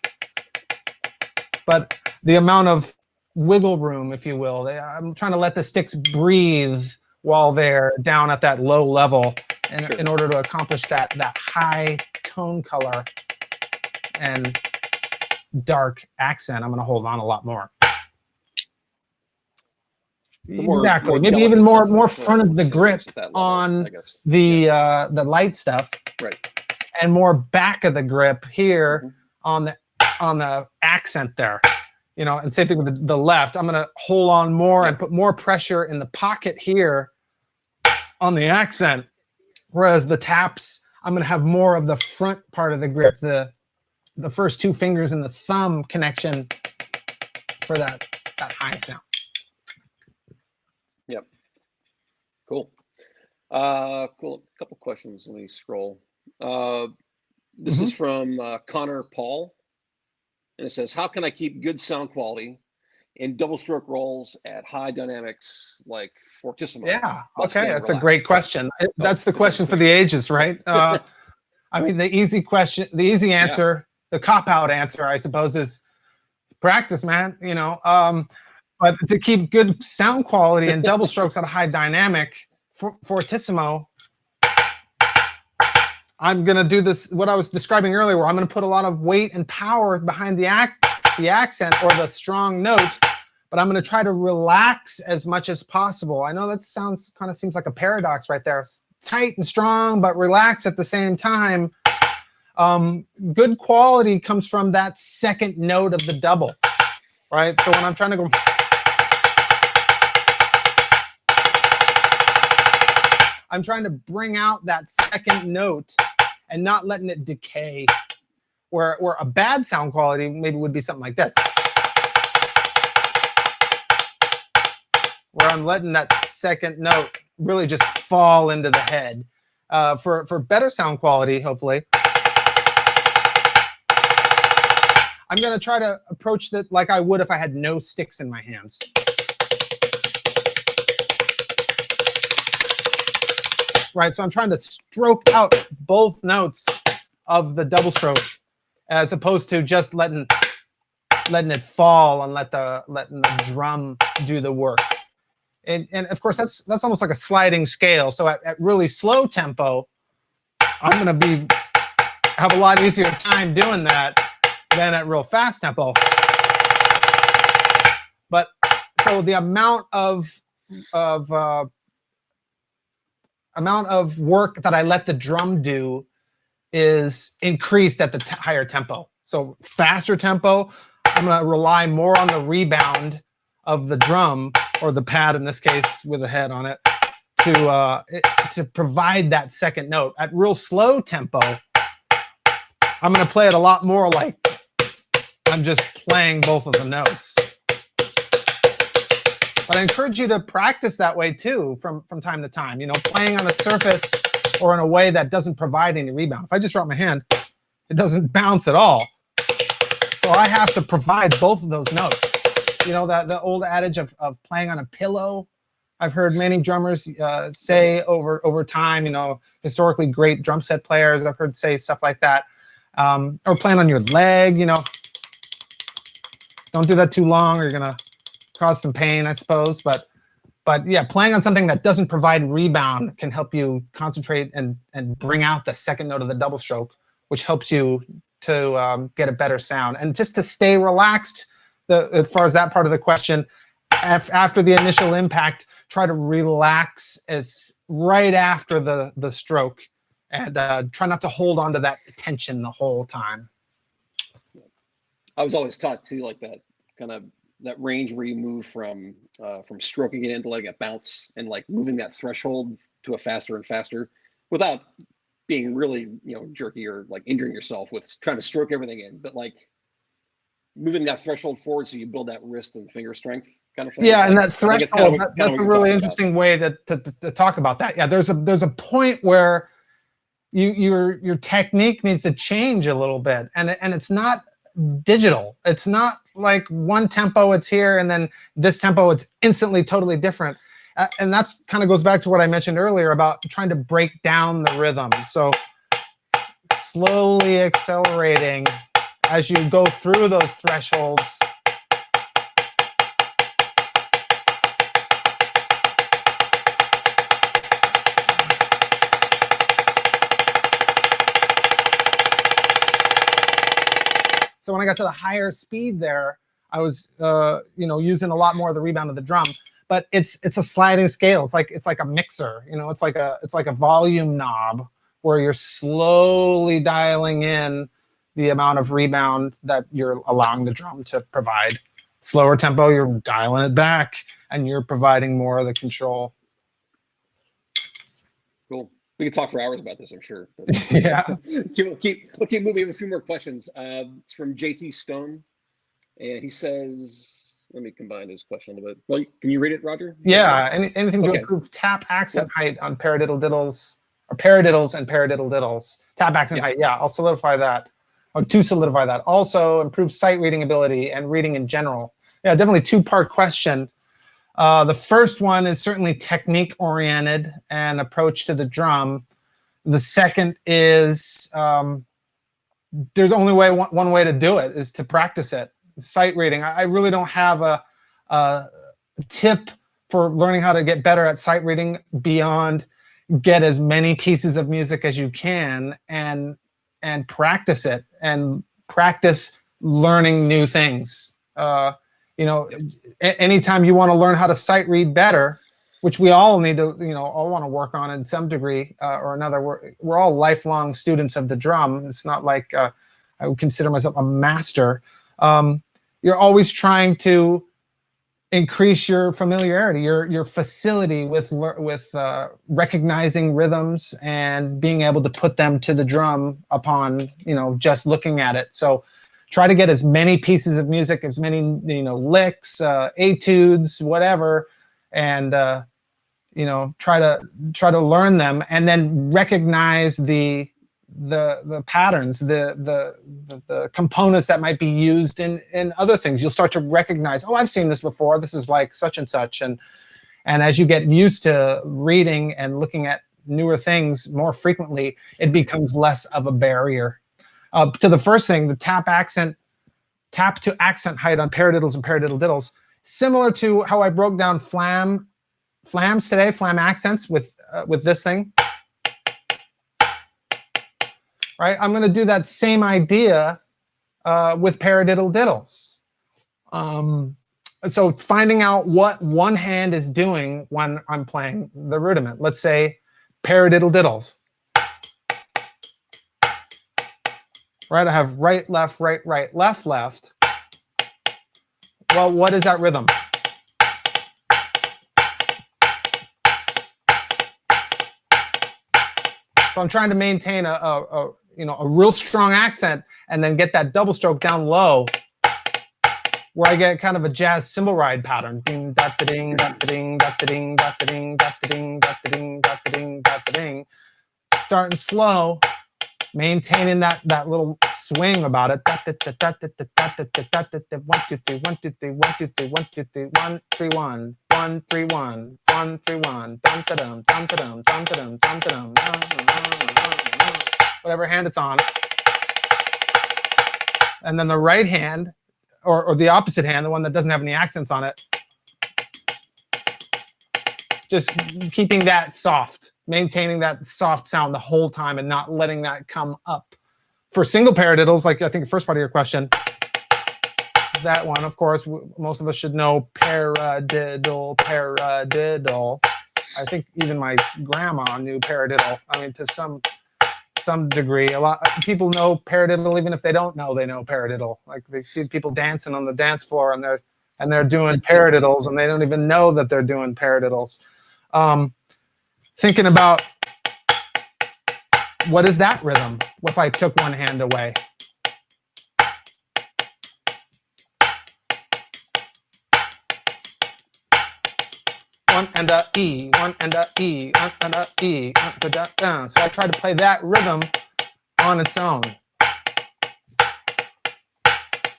but the amount of wiggle room, if you will, I'm trying to let the sticks breathe while they're down at that low level in order to accomplish that high tone color and dark accent. I'm going to hold on a lot more. Exactly. Maybe even more front of the grip on the light stuff, right? And more back of the grip here on the accent there, And same thing with the left. I'm going to hold on more and put more pressure in the pocket here on the accent, whereas the taps, I'm going to have more of the front part of the grip, the first two fingers and the thumb connection for that high sound. Yep. Cool. Cool. A couple questions. Let me scroll. This is from Connor Paul. And it says, how can I keep good sound quality and double stroke rolls at high dynamics like fortissimo? Yeah. Must Okay. stay That's a relaxed. great question. That's the question for the ages, right? I mean, the easy question, the easy answer, the cop-out answer, I suppose, is practice, man. You know, but to keep good sound quality and double strokes at a high dynamic fortissimo, I'm gonna do this, what I was describing earlier, where I'm gonna put a lot of weight and power behind the accent or the strong note, but I'm gonna try to relax as much as possible. I know that sounds kind of seems like a paradox right there. Tight and strong, but relax at the same time. Good quality comes from that second note of the double, right? So when I'm trying to go, I'm trying to bring out that second note and not letting it decay. Where a bad sound quality maybe would be something like this, where I'm letting that second note really just fall into the head. For better sound quality, hopefully, I'm going to try to approach that like I would if I had no sticks in my hands. Right, so I'm trying to stroke out both notes of the double stroke, as opposed to just letting it fall and letting the drum do the work. And of course, that's almost like a sliding scale. So at really slow tempo, I'm gonna have a lot easier time doing that than at real fast tempo. But so the amount of work that I let the drum do is increased at the higher tempo. So faster tempo, I'm going to rely more on the rebound of the drum, or the pad in this case with a head on it, to provide that second note. At real slow tempo, I'm going to play it a lot more like I'm just playing both of the notes. But I encourage you to practice that way too from time to time, you know, playing on a surface or in a way that doesn't provide any rebound. If I just drop my hand, it doesn't bounce at all. So I have to provide both of those notes. You know, the old adage of playing on a pillow, I've heard many drummers say over time, you know, historically great drum set players, I've heard say stuff like that. Or playing on your leg, you know. Don't do that too long or you're gonna cause some pain, I suppose. But yeah, playing on something that doesn't provide rebound can help you concentrate and bring out the second note of the double stroke, which helps you to get a better sound. And just to stay relaxed, as far as that part of the question, after the initial impact, try to relax right after the stroke, and try not to hold on to that tension the whole time. I was always taught too, like that kind of that range where you move from stroking it into letting it bounce and like moving that threshold to a faster and faster without being really, you know, jerky or like injuring yourself with trying to stroke everything in, but like moving that threshold forward so you build that wrist and finger strength kind of thing. Yeah, like, and that threshold, that's a really interesting way to talk about that. Yeah, there's a point where your technique needs to change a little bit, and it's not digital. It's not like one tempo it's here and then this tempo it's instantly totally different. And that's kind of goes back to what I mentioned earlier about trying to break down the rhythm. So slowly accelerating as you go through those thresholds. So when I got to the higher speed there, I was you know, using a lot more of the rebound of the drum. But it's a sliding scale. It's like a mixer. You know, it's like a volume knob where you're slowly dialing in the amount of rebound that you're allowing the drum to provide. Slower tempo, you're dialing it back, and you're providing more of the control. Cool. We could talk for hours about this, I'm sure. Yeah. We'll keep moving. We have a few more questions. It's from JT Stone, and he says, let me combine his question a little bit. Well, can you read it, Roger? Yeah. Anything to improve tap accent height on paradiddle diddles, or paradiddles and paradiddle diddles. Tap accent height. Yeah, I'll solidify that. Or to solidify that. Also, improve sight reading ability and reading in general. Yeah, definitely two-part question. The first one is certainly technique-oriented and approach to the drum. The second is there's only one way to do it, is to practice it. Sight reading. I really don't have a tip for learning how to get better at sight reading beyond get as many pieces of music as you can and practice it and practice learning new things. Anytime you want to learn how to sight read better, which we all need to, all want to work on in some degree or another. We're all lifelong students of the drum. It's not like I would consider myself a master. You're always trying to increase your familiarity, your facility with recognizing rhythms and being able to put them to the drum upon, just looking at it. So try to get as many pieces of music, as many, licks, etudes, whatever, and try to learn them, and then recognize the patterns, the components that might be used in other things. You'll start to recognize, oh, I've seen this before. This is like such and such, and as you get used to reading and looking at newer things more frequently, it becomes less of a barrier. To the first thing, the tap to accent height on paradiddles and paradiddle diddles, similar to how I broke down flams today, flam accents with this thing. Right, I'm going to do that same idea with paradiddle diddles. So finding out what one hand is doing when I'm playing the rudiment. Let's say paradiddle diddles. Right, I have right, left, right, right, left, left. Well, what is that rhythm? So I'm trying to maintain a real strong accent and then get that double stroke down low, where I get kind of a jazz cymbal ride pattern. Ding, dot, da, ding, dot, da, ding, dot, da, ding, dot, da, ding, dot, da, ding, dot, da, ding, dot, da, ding, dot, da, ding. Starting slow, maintaining that little swing about it. 1, 2, 3, 1, 2, 3, 1, 2, 3, 1, 2, 3, 1, 3, 1, 1, 3, 1, 1, 3, 1, dum da dum, dum da dum, dum da dum, dum da dum, whatever hand it's on. And then the right hand, or the opposite hand, the one that doesn't have any accents on it, just keeping that soft, maintaining that soft sound the whole time and not letting that come up. For single paradiddles, like I think the first part of your question, that one, of course, most of us should know paradiddle, paradiddle. I think even my grandma knew paradiddle. I mean, to some degree, a lot of people know paradiddle even if they don't know they know paradiddle. Like they see people dancing on the dance floor and they're doing paradiddles and they don't even know that they're doing paradiddles. Thinking about what is that rhythm if I took one hand away? One and a E, one and a E, one and a E, so I try to play that rhythm on its own.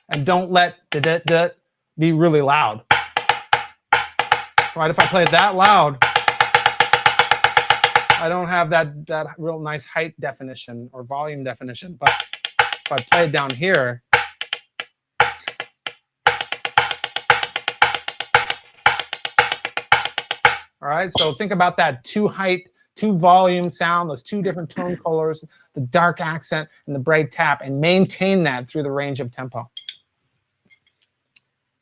And don't let da be really loud. Right, if I play it that loud, I don't have that real nice height definition or volume definition. But if I play it down here, all right, so think about that two height, two volume sound, those two different tone colors, the dark accent and the bright tap, and maintain that through the range of tempo.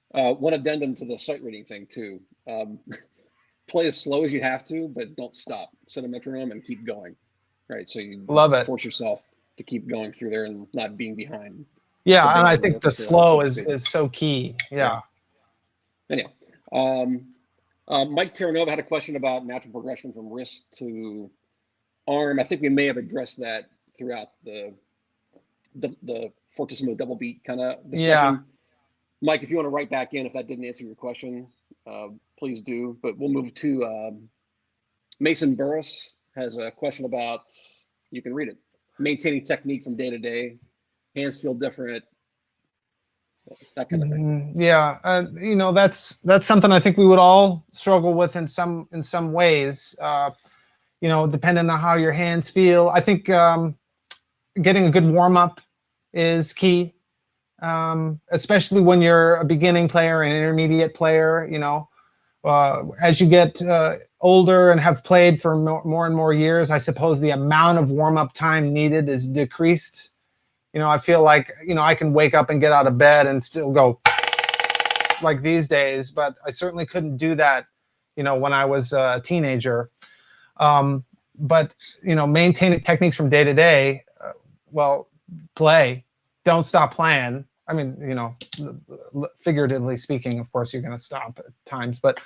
One addendum to the sight reading thing too. Play as slow as you have to, but don't stop. Set a metronome and keep going. Right, so you love it. Force yourself to keep going through there and not being behind. Yeah, and I think the slow is so key. Yeah. Anyhow, Mike Terranova had a question about natural progression from wrist to arm. I think we may have addressed that throughout the fortissimo double beat kind of discussion. Yeah. Mike, if you want to write back in if that didn't answer your question, please do. But we'll move to Mason Burris has a question about, you can read it, maintaining technique from day to day. Hands feel different. that kind of thing. Yeah, you know, that's something I think we would all struggle with in some ways. You know, depending on how your hands feel. I think getting a good warm up is key, especially when you're a beginning player, an intermediate player. You know, as you get older and have played for more and more years, I suppose the amount of warm up time needed is decreased. You know, I feel like, you know, I can wake up and get out of bed and still go like these days, but I certainly couldn't do that, you know, when I was a teenager. But, you know, maintaining techniques from day to day, well, play, don't stop playing. I mean, you know, figuratively speaking, of course, you're going to stop at times, but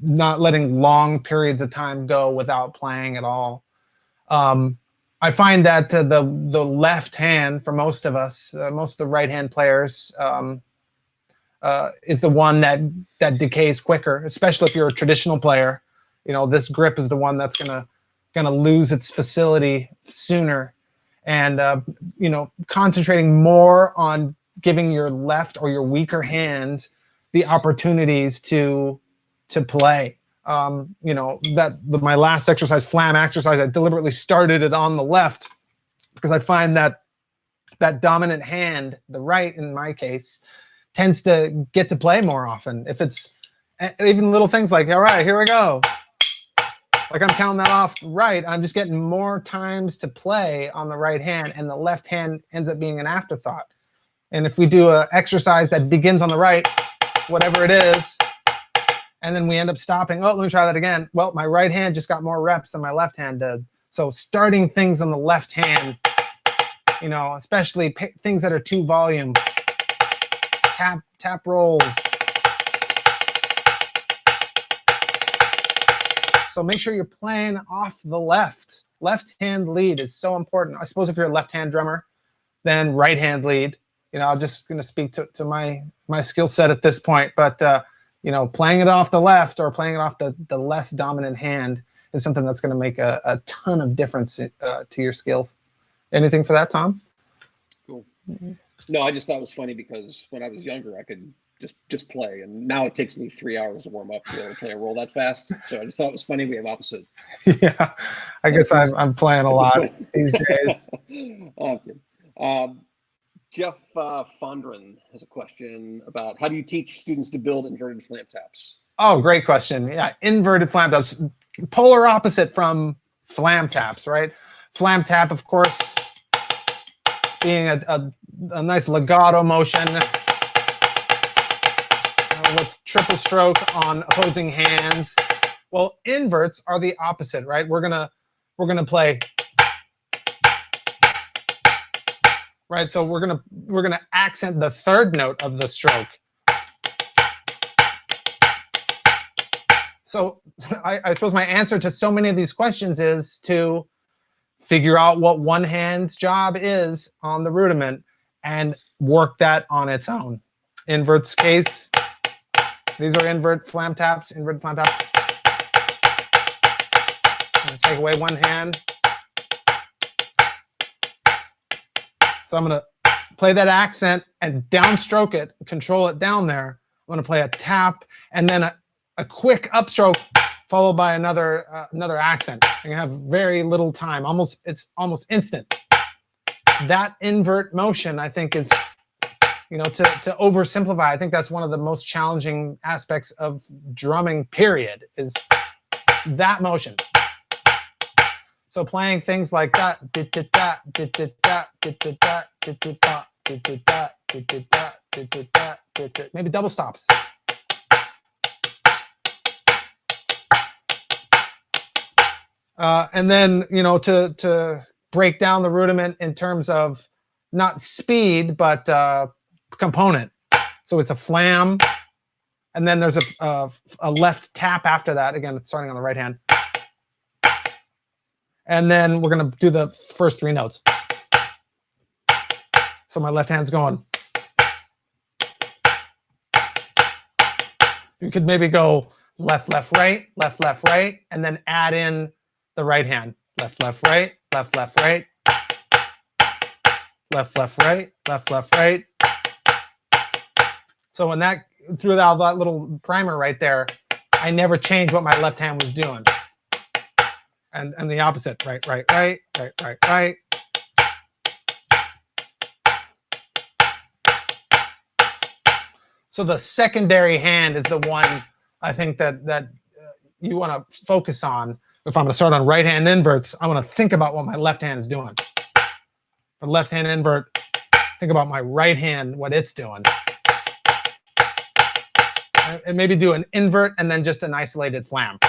not letting long periods of time go without playing at all. I find that the left hand for most of us, most of the right hand players, is the one that decays quicker, especially if you're a traditional player. You know, this grip is the one that's gonna lose its facility sooner, and you know, concentrating more on giving your left or your weaker hand the opportunities to play. You know, my last exercise, Flam exercise, I deliberately started it on the left because I find that dominant hand, the right in my case, tends to get to play more often. If it's even little things like, all right, here we go. Like I'm counting that off right. I'm just getting more times to play on the right hand, and the left hand ends up being an afterthought. And if we do an exercise that begins on the right, whatever it is, and then we end up stopping. Oh, let me try that again. Well, my right hand just got more reps than my left hand did. So starting things on the left hand, you know, especially things that are 2 volume, tap rolls. So make sure you're playing off the left. Left hand lead is so important. I suppose if you're a left hand drummer, then right hand lead. You know, I'm just going to speak to my skill set at this point, but you know, playing it off the left or playing it off the less dominant hand is something that's going to make a ton of difference to your skills. Anything for that, Tom? Cool. No, I just thought it was funny because when I was younger, I could just play, and now it takes me 3 hours to warm up to be able to play a roll that fast. So I just thought it was funny we have opposite. Yeah, I guess I'm playing a lot these days. Okay. Jeff Fondren has a question about how do you teach students to build inverted flam taps? Oh, great question. Yeah, inverted flam taps, polar opposite from flam taps, right? Flam tap, of course, being a nice legato motion with triple stroke on opposing hands. Well, inverts are the opposite, right? We're gonna play. Right, so we're gonna accent the third note of the stroke. So I suppose my answer to so many of these questions is to figure out what one hand's job is on the rudiment and work that on its own. Invert's case, these are inverted flam taps. I'm gonna take away one hand. So I'm going to play that accent and downstroke it, control it down there. I'm going to play a tap and then a quick upstroke followed by another accent. I'm going to have very little time. It's almost instant. That invert motion, I think, is, you know, to oversimplify, I think that's one of the most challenging aspects of drumming, period, is that motion. So playing things like that, maybe double stops. And then, you know, to break down the rudiment in terms of not speed, but component. So it's a flam, and then there's a left tap after that. Again, it's starting on the right hand. And then we're going to do the first 3 notes. So my left hand's going. You could maybe go left, left, right, and then add in the right hand. Left, left, right, left, left, right, left, left, right, left, left, right, So when that threw out that little primer right there, I never changed what my left hand was doing. And the opposite, right, right, right, right, right, right. So the secondary hand is the one I think that you want to focus on. If I'm going to start on right hand inverts, I want to think about what my left hand is doing. For left hand invert, think about my right hand, what it's doing. And maybe do an invert and then just an isolated flam.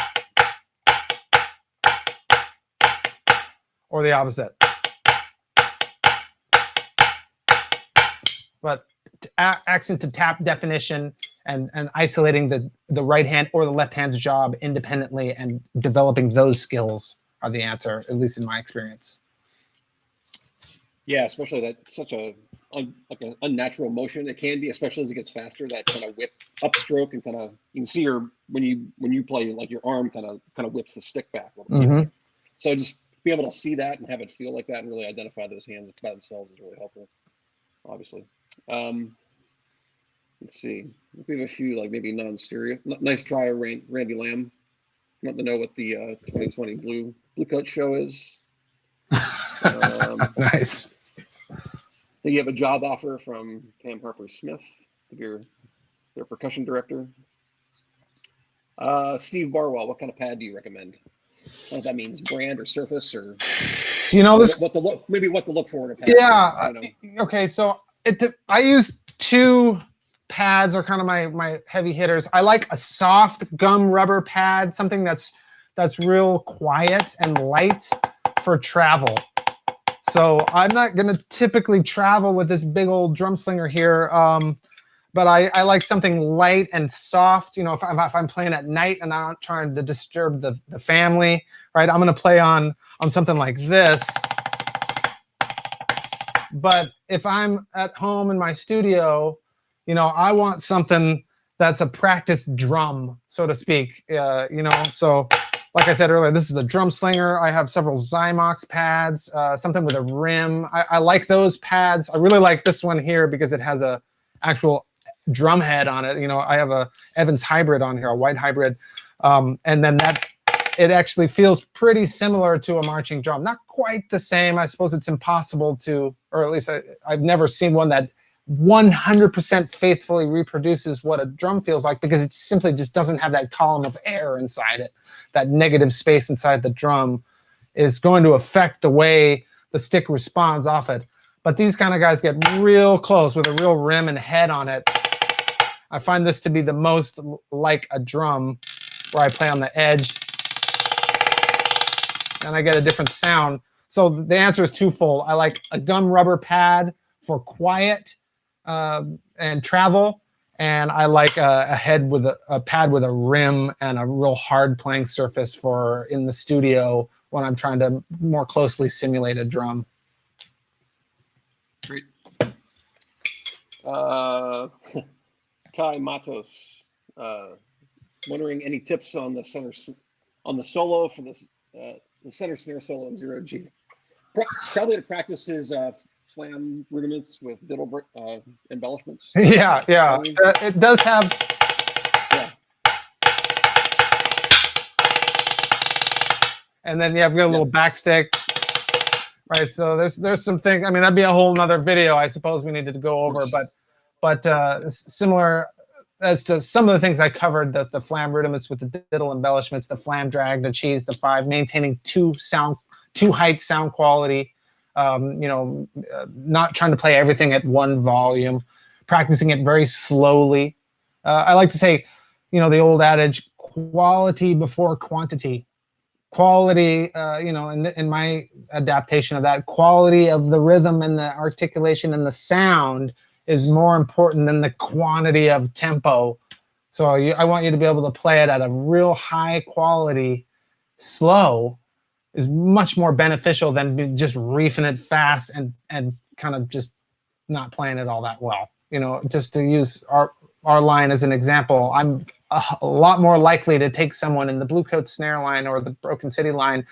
Or the opposite. But accent to tap definition and isolating the right hand or the left hand's job independently and developing those skills are the answer, at least in my experience. Yeah, especially that such a like an unnatural motion. It can be, especially as it gets faster, that kind of whip upstroke and kind of, you can see when you play, like your arm kind of whips the stick back a little bit. So just be able to see that and have it feel like that and really identify those hands by themselves is really helpful, obviously. Let's see. We have a few like maybe non-stereo. Nice try, Randy Lamb. Want to know what the 2020 Bluecoats show is? Nice. Then you have a job offer from Pam Harper Smith, their percussion director. Steve Barwell, what kind of pad do you recommend? I don't know if that means brand or surface or what to look for in a pad. Yeah. Okay. So I use two pads are kind of my heavy hitters. I like a soft gum rubber pad, something that's real quiet and light for travel. So I'm not going to typically travel with this big old drum slinger here, but I like something light and soft. You know, if I'm playing at night and I'm not trying to disturb the family, right? I'm going to play on something like this. But if I'm at home in my studio, you know, I want something that's a practice drum, so to speak. So like I said earlier, this is a drum slinger. I have several Zymox pads, something with a rim. I like those pads. I really like this one here because it has a actual drum head on it. You know, I have a Evans hybrid on here, a white hybrid. And then it actually feels pretty similar to a marching drum. Not quite the same. I suppose it's impossible to, or at least I've never seen one that 100% faithfully reproduces what a drum feels like, because it simply just doesn't have that column of air inside it. That negative space inside the drum is going to affect the way the stick responds off it. But these kind of guys get real close with a real rim and head on it. I find this to be the most like a drum, where I play on the edge and I get a different sound. So the answer is twofold. I like a gum rubber pad for quiet and travel, and I like a head with a pad with a rim and a real hard playing surface for in the studio when I'm trying to more closely simulate a drum. Great. Ty Matos, wondering any tips on the solo for the center snare solo in 0G. Probably to practice his Flam Rudiments with Diddle embellishments. Yeah. It does have. Yeah. And then you have a little backstick, right? So there's some things. I mean, that'd be a whole nother video, I suppose, we needed to go over. But similar as to some of the things I covered, the Flam Rudiments with the Diddle embellishments, the Flam Drag, the cheese, the 5, maintaining two height sound quality. Not trying to play everything at one volume, practicing it very slowly. I like to say, the old adage, quality before quantity. Quality, in my adaptation of that, quality of the rhythm and the articulation and the sound is more important than the quantity of tempo. So I want you to be able to play it at a real high quality, slow, is much more beneficial than just reefing it fast and kind of just not playing it all that well. Just to use our line as an example, I'm a lot more likely to take someone in the Bluecoats snare line or the Broken City line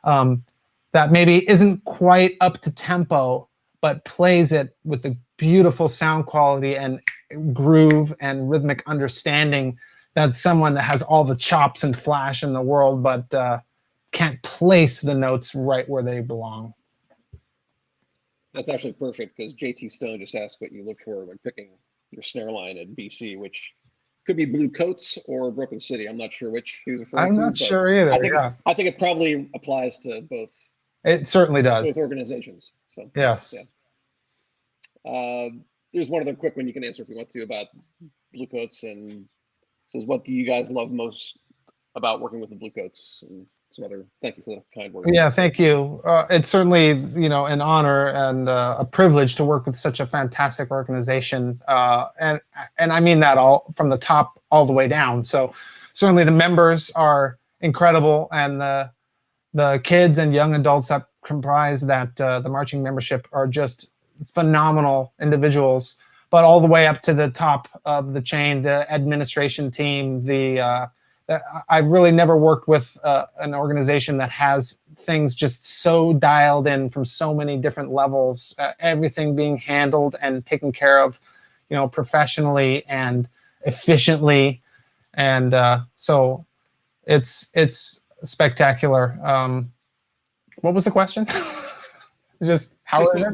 that maybe isn't quite up to tempo, but plays it with a beautiful sound quality and groove and rhythmic understanding that someone that has all the chops and flash in the world, but can't place the notes right where they belong. That's actually perfect, because JT Stone just asked what you look for when picking your snare line at BC, which could be Bluecoats or Broken City. I'm not sure which he was referring to. I'm not sure either. I think it probably applies to both. It certainly does. Both organizations. So yes. Yeah. There's one other quick one you can answer if you want to about Bluecoats, and says, what do you guys love most about working with the Bluecoats? And some other, thank you for the kind words. Yeah, thank you. It's certainly, you know, an honor and a privilege to work with such a fantastic organization. And I mean that all from the top all the way down. So certainly the members are incredible, and the kids and young adults that comprise that the marching membership are just phenomenal individuals. But all the way up to the top of the chain, the administration team, I've really never worked with an organization that has things just so dialed in from so many different levels, everything being handled and taken care of, you know, professionally and efficiently. And so it's spectacular. What was the question? Just how just is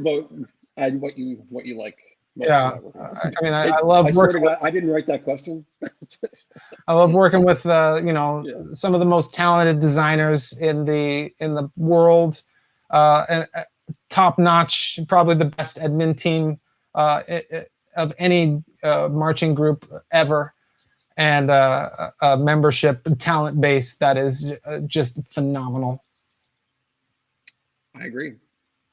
it? What you like. Yeah, I mean, I love working. I didn't write that question. I love working with you know, some of the most talented designers in the world, and top notch, probably the best admin team of any marching group ever, and a membership talent base that is just phenomenal. I agree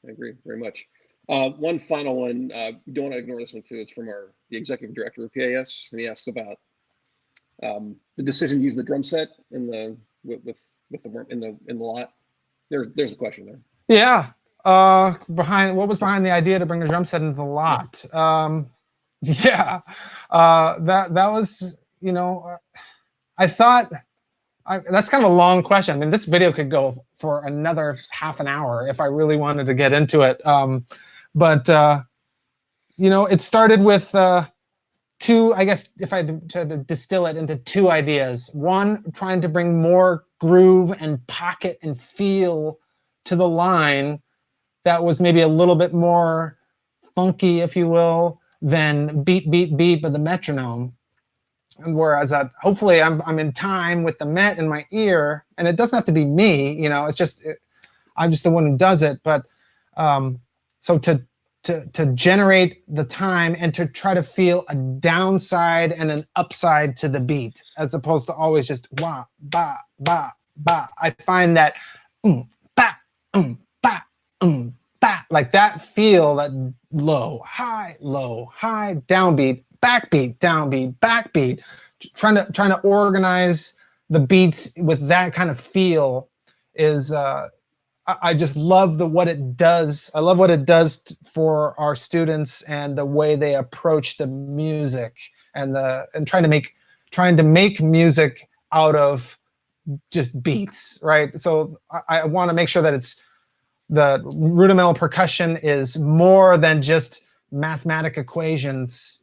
very much. One final one, you don't want to ignore this one too. It's from the executive director of PAS, and he asked about the decision to use the drum set in the lot. There's a question there. Yeah, what was behind the idea to bring a drum set into the lot? That was, you know, I thought. That's kind of a long question. I mean, this video could go for another half an hour if I really wanted to get into it. But you know, it started with two, I guess, if I had to distill it into two ideas. One, trying to bring more groove and pocket and feel to the line that was maybe a little bit more funky, if you will, than beat, beat, beat of the metronome. And whereas hopefully I'm in time with the Met in my ear, and it doesn't have to be me, you know, it's just I'm just the one who does it. But so to generate the time and to try to feel a downside and an upside to the beat, as opposed to always just wah ba ba ba. I find that ba ba ba, like that feel, that low high downbeat, backbeat, downbeat, backbeat, trying to organize the beats with that kind of feel is I just love what it does. I love what it does for our students and the way they approach the music and trying to make music out of just beats, right? So I want to make sure that the rudimental percussion is more than just mathematical equations,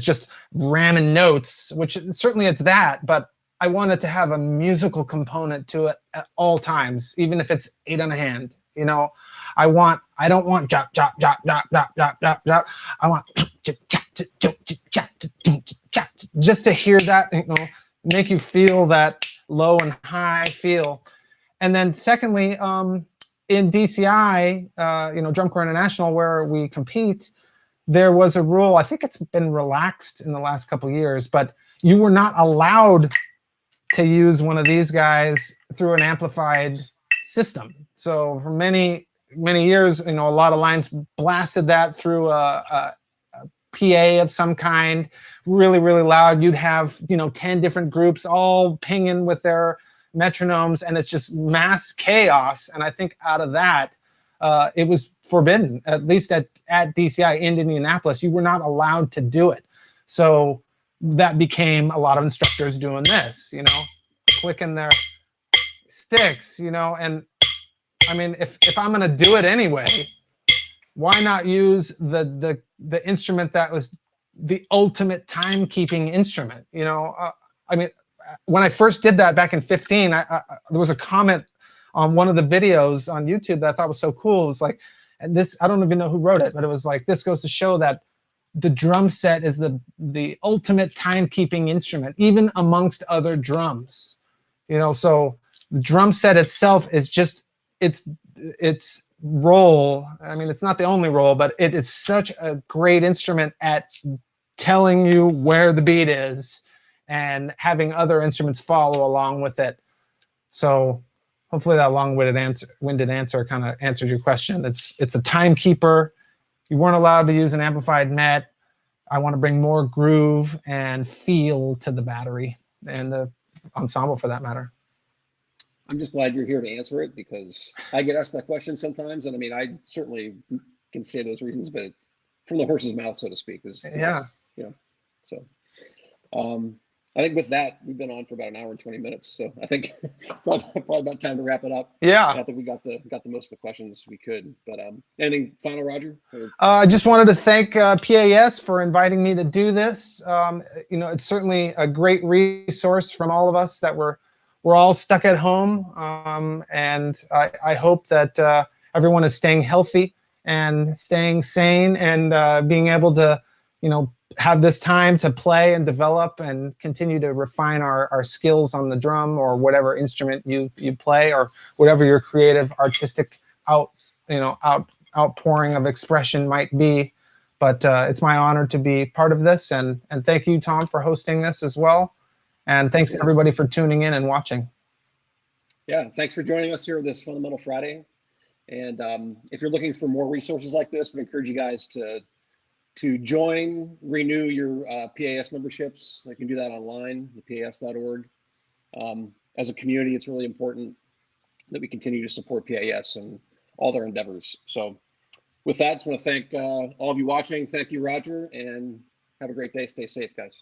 just ramming notes, which certainly it's that, but I want it to have a musical component to it at all times, even if it's 8 on a hand. You know, I don't want drop, drop, drop, drop, drop, drop, drop, drop. I want just to hear that, you know, make you feel that low and high feel. And then secondly, in DCI, Drum Corps International, where we compete, there was a rule, I think it's been relaxed in the last couple of years, but you were not allowed to use one of these guys through an amplified system. So for many years, a lot of lines blasted that through a PA of some kind, really, really loud. You'd have, 10 different groups all pinging with their metronomes, and it's just mass chaos. And I think out of that, it was forbidden, at least at DCI in Indianapolis. You were not allowed to do it. So that became a lot of instructors doing this, clicking their sticks, and I mean, if I'm going to do it anyway, why not use the instrument that was the ultimate timekeeping instrument? You know, I mean, when I first did that back in 15, there was a comment on one of the videos on YouTube that I thought was so cool. It was like, and this, I don't even know who wrote it, but it was like, this goes to show that the drum set is the ultimate timekeeping instrument, even amongst other drums. You know, so the drum set itself is just its role. I mean, it's not the only role, but it is such a great instrument at telling you where the beat is and having other instruments follow along with it. So hopefully that long-winded answer kind of answered your question. It's a timekeeper. You weren't allowed to use an amplified met. I want to bring more groove and feel to the battery and the ensemble for that matter. I'm just glad you're here to answer it, because I get asked that question sometimes. And I mean, I certainly can say those reasons, but from the horse's mouth, so to speak, yeah. You know, so I think with that, we've been on for about an hour and 20 minutes. So I think probably about time to wrap it up. Yeah. I think we got the most of the questions we could, but anything final, Roger? I just wanted to thank PAS for inviting me to do this. You know, it's certainly a great resource from all of us that we're all stuck at home. And I hope that everyone is staying healthy and staying sane and being able to, you know, have this time to play and develop and continue to refine our skills on the drum or whatever instrument you play, or whatever your creative artistic outpouring of expression might be. But it's my honor to be part of this, and thank you, Tom, for hosting this as well. And thanks everybody for tuning in and watching. Yeah, thanks for joining us here this Fundamental Friday. And if you're looking for more resources like this, we encourage you guys to join, renew your PAS memberships. You can do that online, thepas.org. As a community, it's really important that we continue to support PAS and all their endeavors. So with that, I just want to thank all of you watching. Thank you, Roger, and have a great day. Stay safe, guys.